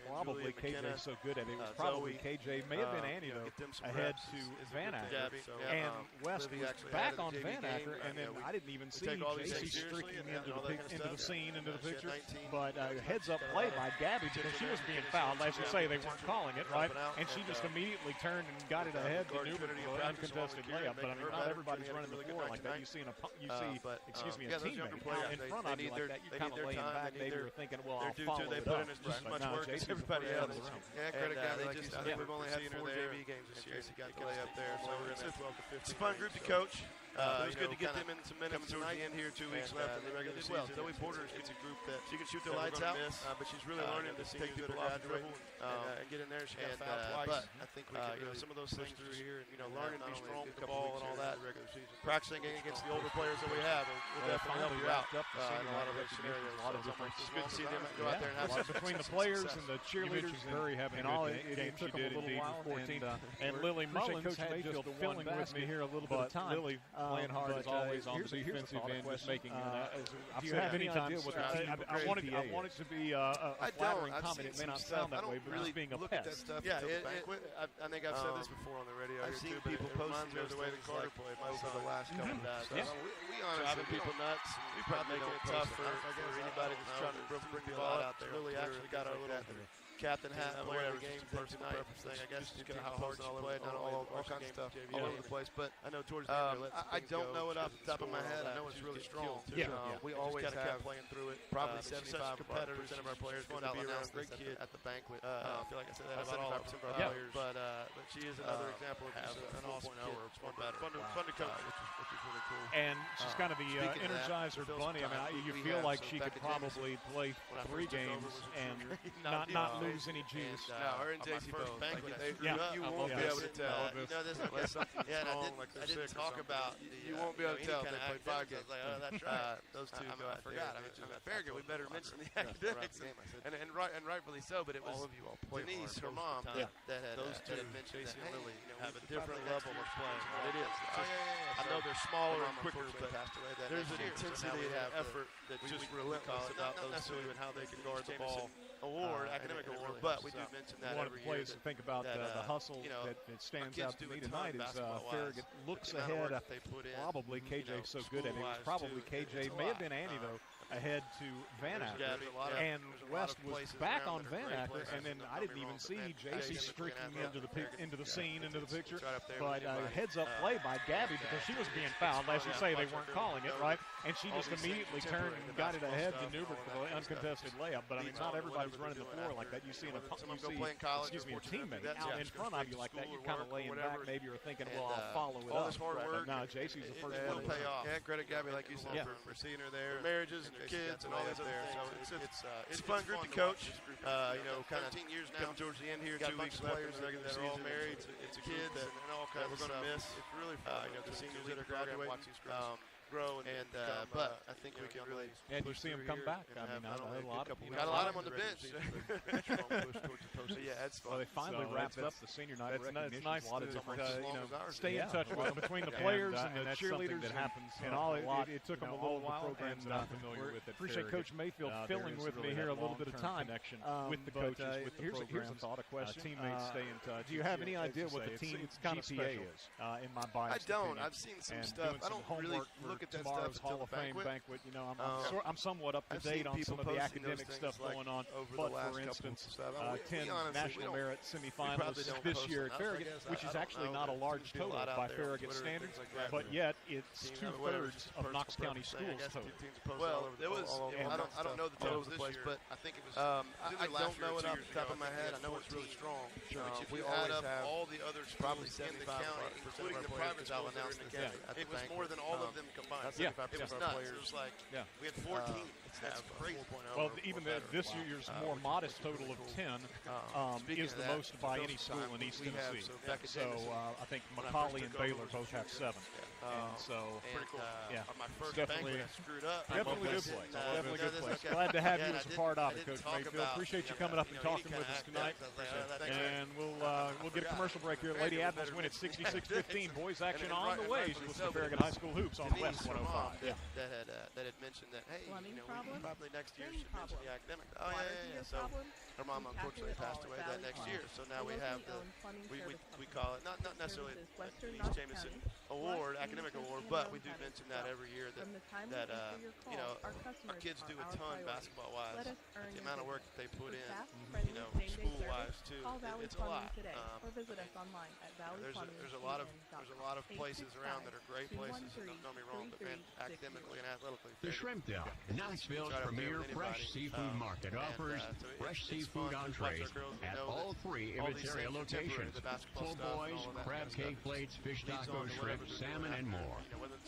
Probably KJ's so good at it. It was probably KJ, may have been Annie though, ahead to Van Acker. And West was back on Van Acker, and then I didn't even see JC streaking into the scene, into the picture. But heads-up play by Gabby because she was being fouled. As you say, they weren't calling it, right? And she just immediately turned and got it ahead to Newbert for an uncontested layup. But, I mean, not everybody's running the floor like that. You see a teammate out in front of you like that. You're kind of laying back. Maybe you're thinking, well, I'll follow it up. As much work as everybody else. Yeah, credit Gabby. I think we've only had 4 JV games this year. He got the layup there. So it's a fun group to coach. It was good to get them in some minutes towards the end here. 2 weeks left in the regular season. Zoe Porter, it's a group that she can shoot their lights out, but she's really learning to take people off the dribble and get in there. She got fouled twice. But I think we can some of those things through here, and learning to be strong with the ball and all that. Practicing against the older players that we have, and we'll definitely help you out in a lot of those scenarios. A lot of different. It's good to see them go out there and have some between the players and the cheerleaders and all. It took them a little while. And Lily Mullins had just filling with me here a little bit of time. Lily playing hard as always on the defensive end, just making. Do you have any idea what the team? I want it to be a flattering comment. It may not sound that way, but it's being a pest. Yeah, I think I've said this before on the radio. I've seen people posting the way the Carter played over the last couple of days. We honestly driving people nuts. We probably making it tough for anybody that's trying to bring the ball out there. Lily actually got our little captain hat, player of the game tonight. I guess just how hard she played, not all kinds of stuff all over the place. But I know towards the end, I don't know it off the top of my head. I know it's really strong. We always have playing through it. Probably 75% of our players going to be around great kid at the banquet. I feel like I said that about 75% of our players. But she is another example of an awesome kid. Fun to coach, which is really cool. And she's kind of the Energizer bunny. I mean, you feel like she could probably play 3 games and not lose any juice. No, her and JC both. You won't be able to tell. That's something strong. I didn't talk about. You won't be able to tell if they played 5 games. That's right. Those two go out there. I forgot. Farragut, we better mention the academics, and rightfully so. But it was Denise, her mom, that had mentioned that Lily have a different level of playing. It is. I know they're smaller and quicker, but there's an intensity and effort that's just relentless about those two and how they can guard the ball. Academic award, but we do mention that one of the plays to think about the hustle that stands out to me tonight is Farragut looks ahead. Probably KJ so good at it. It was probably KJ, may have been Annie though, ahead to Van Acker, and West was back on Van Acker, and then I didn't even see JC streaking into the scene, into the picture. But heads-up play by Gabby because she was being fouled. As you say, they weren't calling it, right? And she just immediately turned and got it ahead to Newbert for the uncontested layup. But I mean, not everybody's running the floor like that. You see a teammate out in front of you like that. You're kind of laying back, maybe you're thinking, well, I'll follow it up. All this hard work. No, JC's the first one. It'll pay off. Yeah, credit Gabby, like you said, for seeing her there. Marriages and kids and all that there. So it's a fun group to coach. Kind of coming towards the end here, 2 weeks left in the regular season. They're all married. It's a kid that we're going to miss. It's really fun. The seniors that are graduating. Grow and but I think we can really you see them come back. I mean, got a lot of them on the bench. Yeah, that's fun. Well, they finally wrapped up the senior night recognition. It's nice to stay in touch with them between the players and the cheerleaders that happens and all. It took them a little while. Programs that I'm familiar with. Appreciate Coach Mayfield filling with me here a little bit of time with the coaches. With the programs. Here's a thought, a question. Teammates stay in touch. Do you have any idea what the team's GPA is? In my bias, I don't. I've seen some stuff. I don't really look at that tomorrow's stuff Hall of Fame banquet. I'm somewhat up to date on some of the academic stuff going on. But for instance, 10 National Merit semifinalists this year at Farragut, which is actually not a large total by Farragut standards, but yet it's 2/3 of Knox County schools total. Well, it was. I don't know the totals this year, but I think it was. I don't know it off the top of my head. I know it's really strong. If we add up all the other schools in the county, including the private schools that are in the county, it was more than all of them combined. It was nuts. It was like we had 14. That's crazy. Well, even this year's more modest total of 10 is the most by any school in East Tennessee. So I think Macaulay and Baylor both have 7. And so, my first definitely screwed up. Definitely good place. Definitely good place. Glad to have you as a part of it, Coach Mayfield. Appreciate you coming up and talking with us tonight. And we'll get a commercial break here. Lady Admirals win at 66-15. Boys action on the way. You listen to Farragut High School Hoops on West 105. That had mentioned that, hey, probably next year should mention the academic. Oh, yeah. So her mom unfortunately passed away that next year. So now we have we call it not necessarily the Denise Jameson Award, academic award, but we do mention that every year that our kids do a ton basketball-wise. The amount of work that they put in, school-wise too, it's a lot. There's a lot of places around that are great places. Don't get me wrong, but academically and athletically. The Shrimp Dock, Knoxville's premier fresh seafood market, offers fresh seafood entrees at all 3 of its area locations. Po' boys, crab cake plates, fish tacos, shrimp, salmon, and more.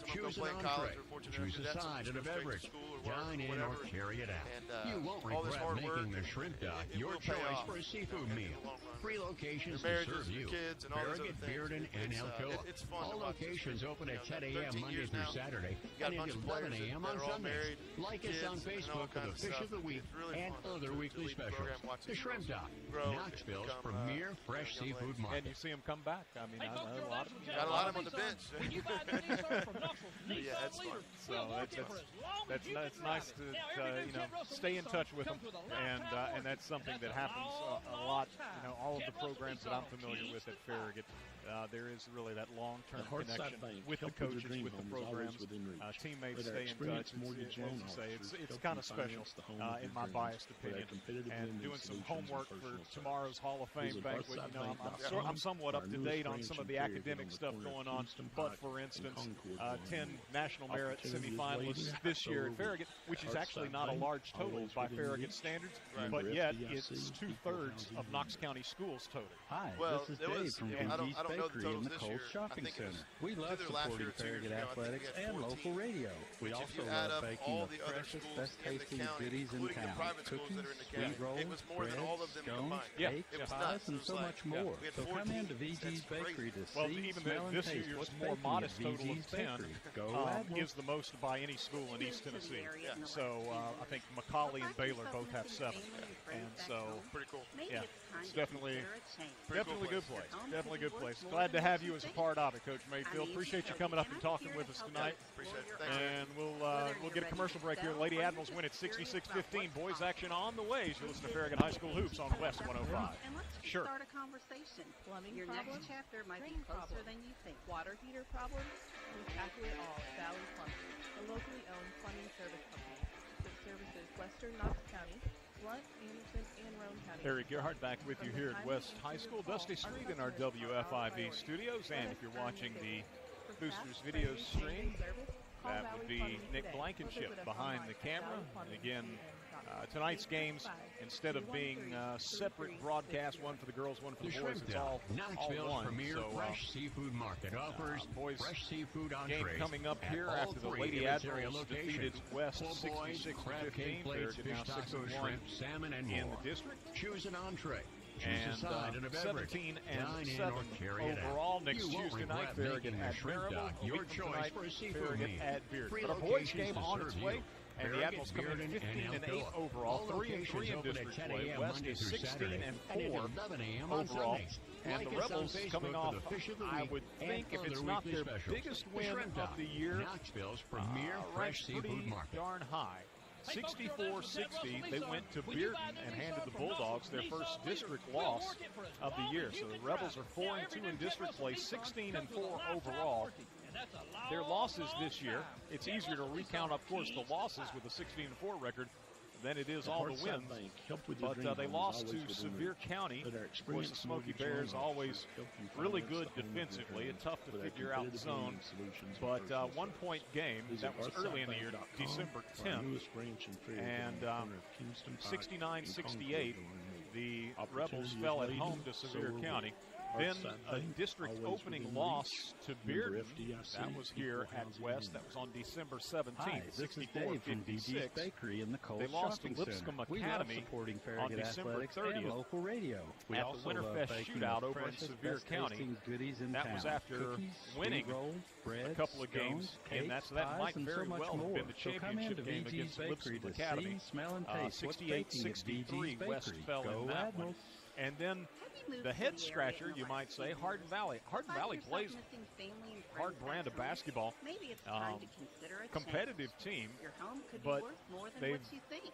Choose an entree, choose a side and a beverage, dine in or carry it out. You won't regret making the Shrimp Dock your choice for a seafood meal. 3 locations to serve you: Farragut, Bearden, and Alcoa. All locations open at 10 a.m. Monday through Saturday and at 11 a.m. on Sundays. Like us on Facebook for the Fish of the Week and other weekly specials. The Shrimp Dock, Knoxville's premier fresh seafood market. And you see them come back. I mean, I know a lot of them. Got a lot of them on the bench. Yeah, that's fun. So that's nice to stay in touch with them, and that's something that happens a lot. All of the programs that I'm familiar with at Farragut, there is really that long-term connection with the coaches, with the programs. Teammates stay in touch. It's kind of special in my biased opinion. And doing some homework for tomorrow's Hall of Fame banquet, I'm somewhat up to date on some of the academic stuff going on. But for instance, 10 National Merit semifinalists this year at Farragut, which is actually not a large total by Farragut standards, but yet it's 2/3 of Knox County schools total. Hi, this is Dave from VG's Bakery in the Coles Shopping Center. We love supporting Farragut athletics and local radio. We also love baking the freshest, best-tasting goodies in town. Cookies, sweet rolls, bread, scones, cakes, pies, and so much more. So come in to VG's Bakery to see, smell, and taste what's baking at VG's Bakery. Go is the most by any school in East Tennessee. So I think McCallie and Baylor both have 7. And so, pretty cool. Yeah, it's definitely a good place. Definitely a good place. Glad to have you as a part of it, Coach Mayfield. Appreciate you coming up and talking with us tonight. Appreciate it. And we'll get a commercial break here. Lady Admirals win at 66-15. Boys action on the way. You listen to Farragut High School Hoops on West 105. And let's start a conversation. Your next chapter might be closer than you think. Water heater problems? We tackle it all at Valley Plumbing, a locally owned plumbing service company that services western Knox County, Blunt, Anderson, and Roane County. Harry Gerhardt back with you here at West High School. Dusty Street in our WFIV studios. And if you're watching the Boosters video stream, that would be Nick Blankenship behind the camera. And again, tonight's games, instead of being separate broadcasts, one for the girls, one for the boys, it's all one. Premier fresh seafood market offers boys fresh seafood entrees game coming up here after the Lady Admirals defeated West 66-15. Plates, fish tacos, shrimp, salmon, and more. In the district. Choose an entree. And 17 and 7 overall next Tuesday night. Farragut at Marable. Your choice for a seafood meal. At Beard. But a boys game on its way. And the Admirals come in 15 and 8 overall, 3 and 3 in district play. West is 16 and 4 overall. And the Rebels coming off, I would think, if it's not their biggest win of the year, ranked pretty darn high. 64-60, they went to Bearden and handed the Bulldogs their first district loss of the year. So the Rebels are 4-2 in district play, 16 and 4 overall. Their losses this year, it's easier to recount, of course, the losses with a 16-4 record than it is all the wins. But they lost to Sevier County. Of course, the Smoky Bears always really good defensively, and tough to figure out the zone. But 1-point game, that was early in the year, December 10th. And 69-68, the Rebels fell at home to Sevier County. Then a district opening loss to Bearden. That was here at West. That was on December 17th, 64-56. Bakery in the Coles They lost to Shopping Lipscomb Center. Academy on December 30th local radio. at the Winterfest shootout over in Sevier County. That was after winning a couple of games, and that might very well have been the championship game against Lipscomb Academy. 68-63, West fell in that one. And then the head scratcher, you might say, Hardin Valley. Hardin Valley plays hard brand of basketball. Maybe it's time to consider a competitive change. team, Your home could be but worth more than they've what you think.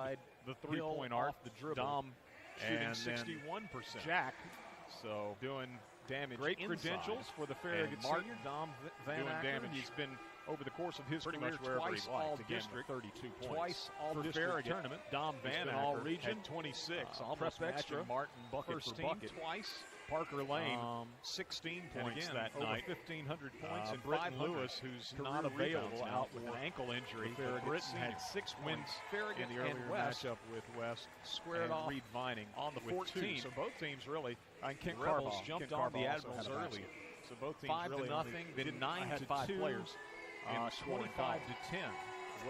tried the three-point arc, the dribble. Dom shooting and 61%. Jack, so doing damage. Great inside. credentials for the Farragut senior. Dom Van doing Acker. damage. He's been over the course of his pretty career much wherever twice he liked. all Again, district, 32 points. twice all for district Farragut tournament. Dom Van Acker all region at 26, almost prep extra. matching Martin bucket First for team bucket twice. Parker Lane, 16 points again, that over night. 1,500 points. And Britton Britton Lewis, who's career not available, rebounds out now with an ankle injury. Britton had 6 wins Farragut in the earlier West. matchup with West. Squared and off Reed Vining on the with 14. 2. So both teams really, and Kent Rebels Carvall jumped Kent on Carvall the also Admirals had a early. basket. So both teams 5 really to nothing, only then 9 had to 5 2. players. 25 to 10.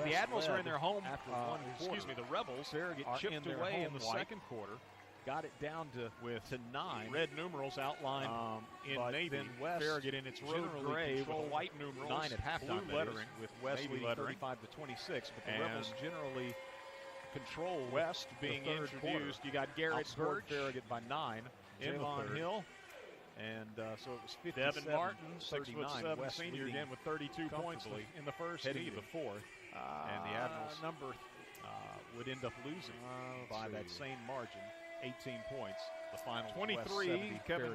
The Admirals are in their home. After The Rebels Farragut are chipped in away their in the home second quarter. Got it down to 9. Red numerals outlined in navy. Then West Farragut in its road generally gray with controlled white numerals. 9 at halftime. Blue lettering with West navy leading lettering. 35 to 26. But the And Rebels generally control West the being third introduced. quarter. You got Garrett Outscored Birch, Farragut by 9 in the Javon third. Hill, And so it was 57, Devin Martin, 39. 6'7" West senior, leading again with 32 points comfortably in the first heading to meeting. the fourth. And the Admirals would end up losing by that same margin, 18 points. The final 23, West 70, Kevin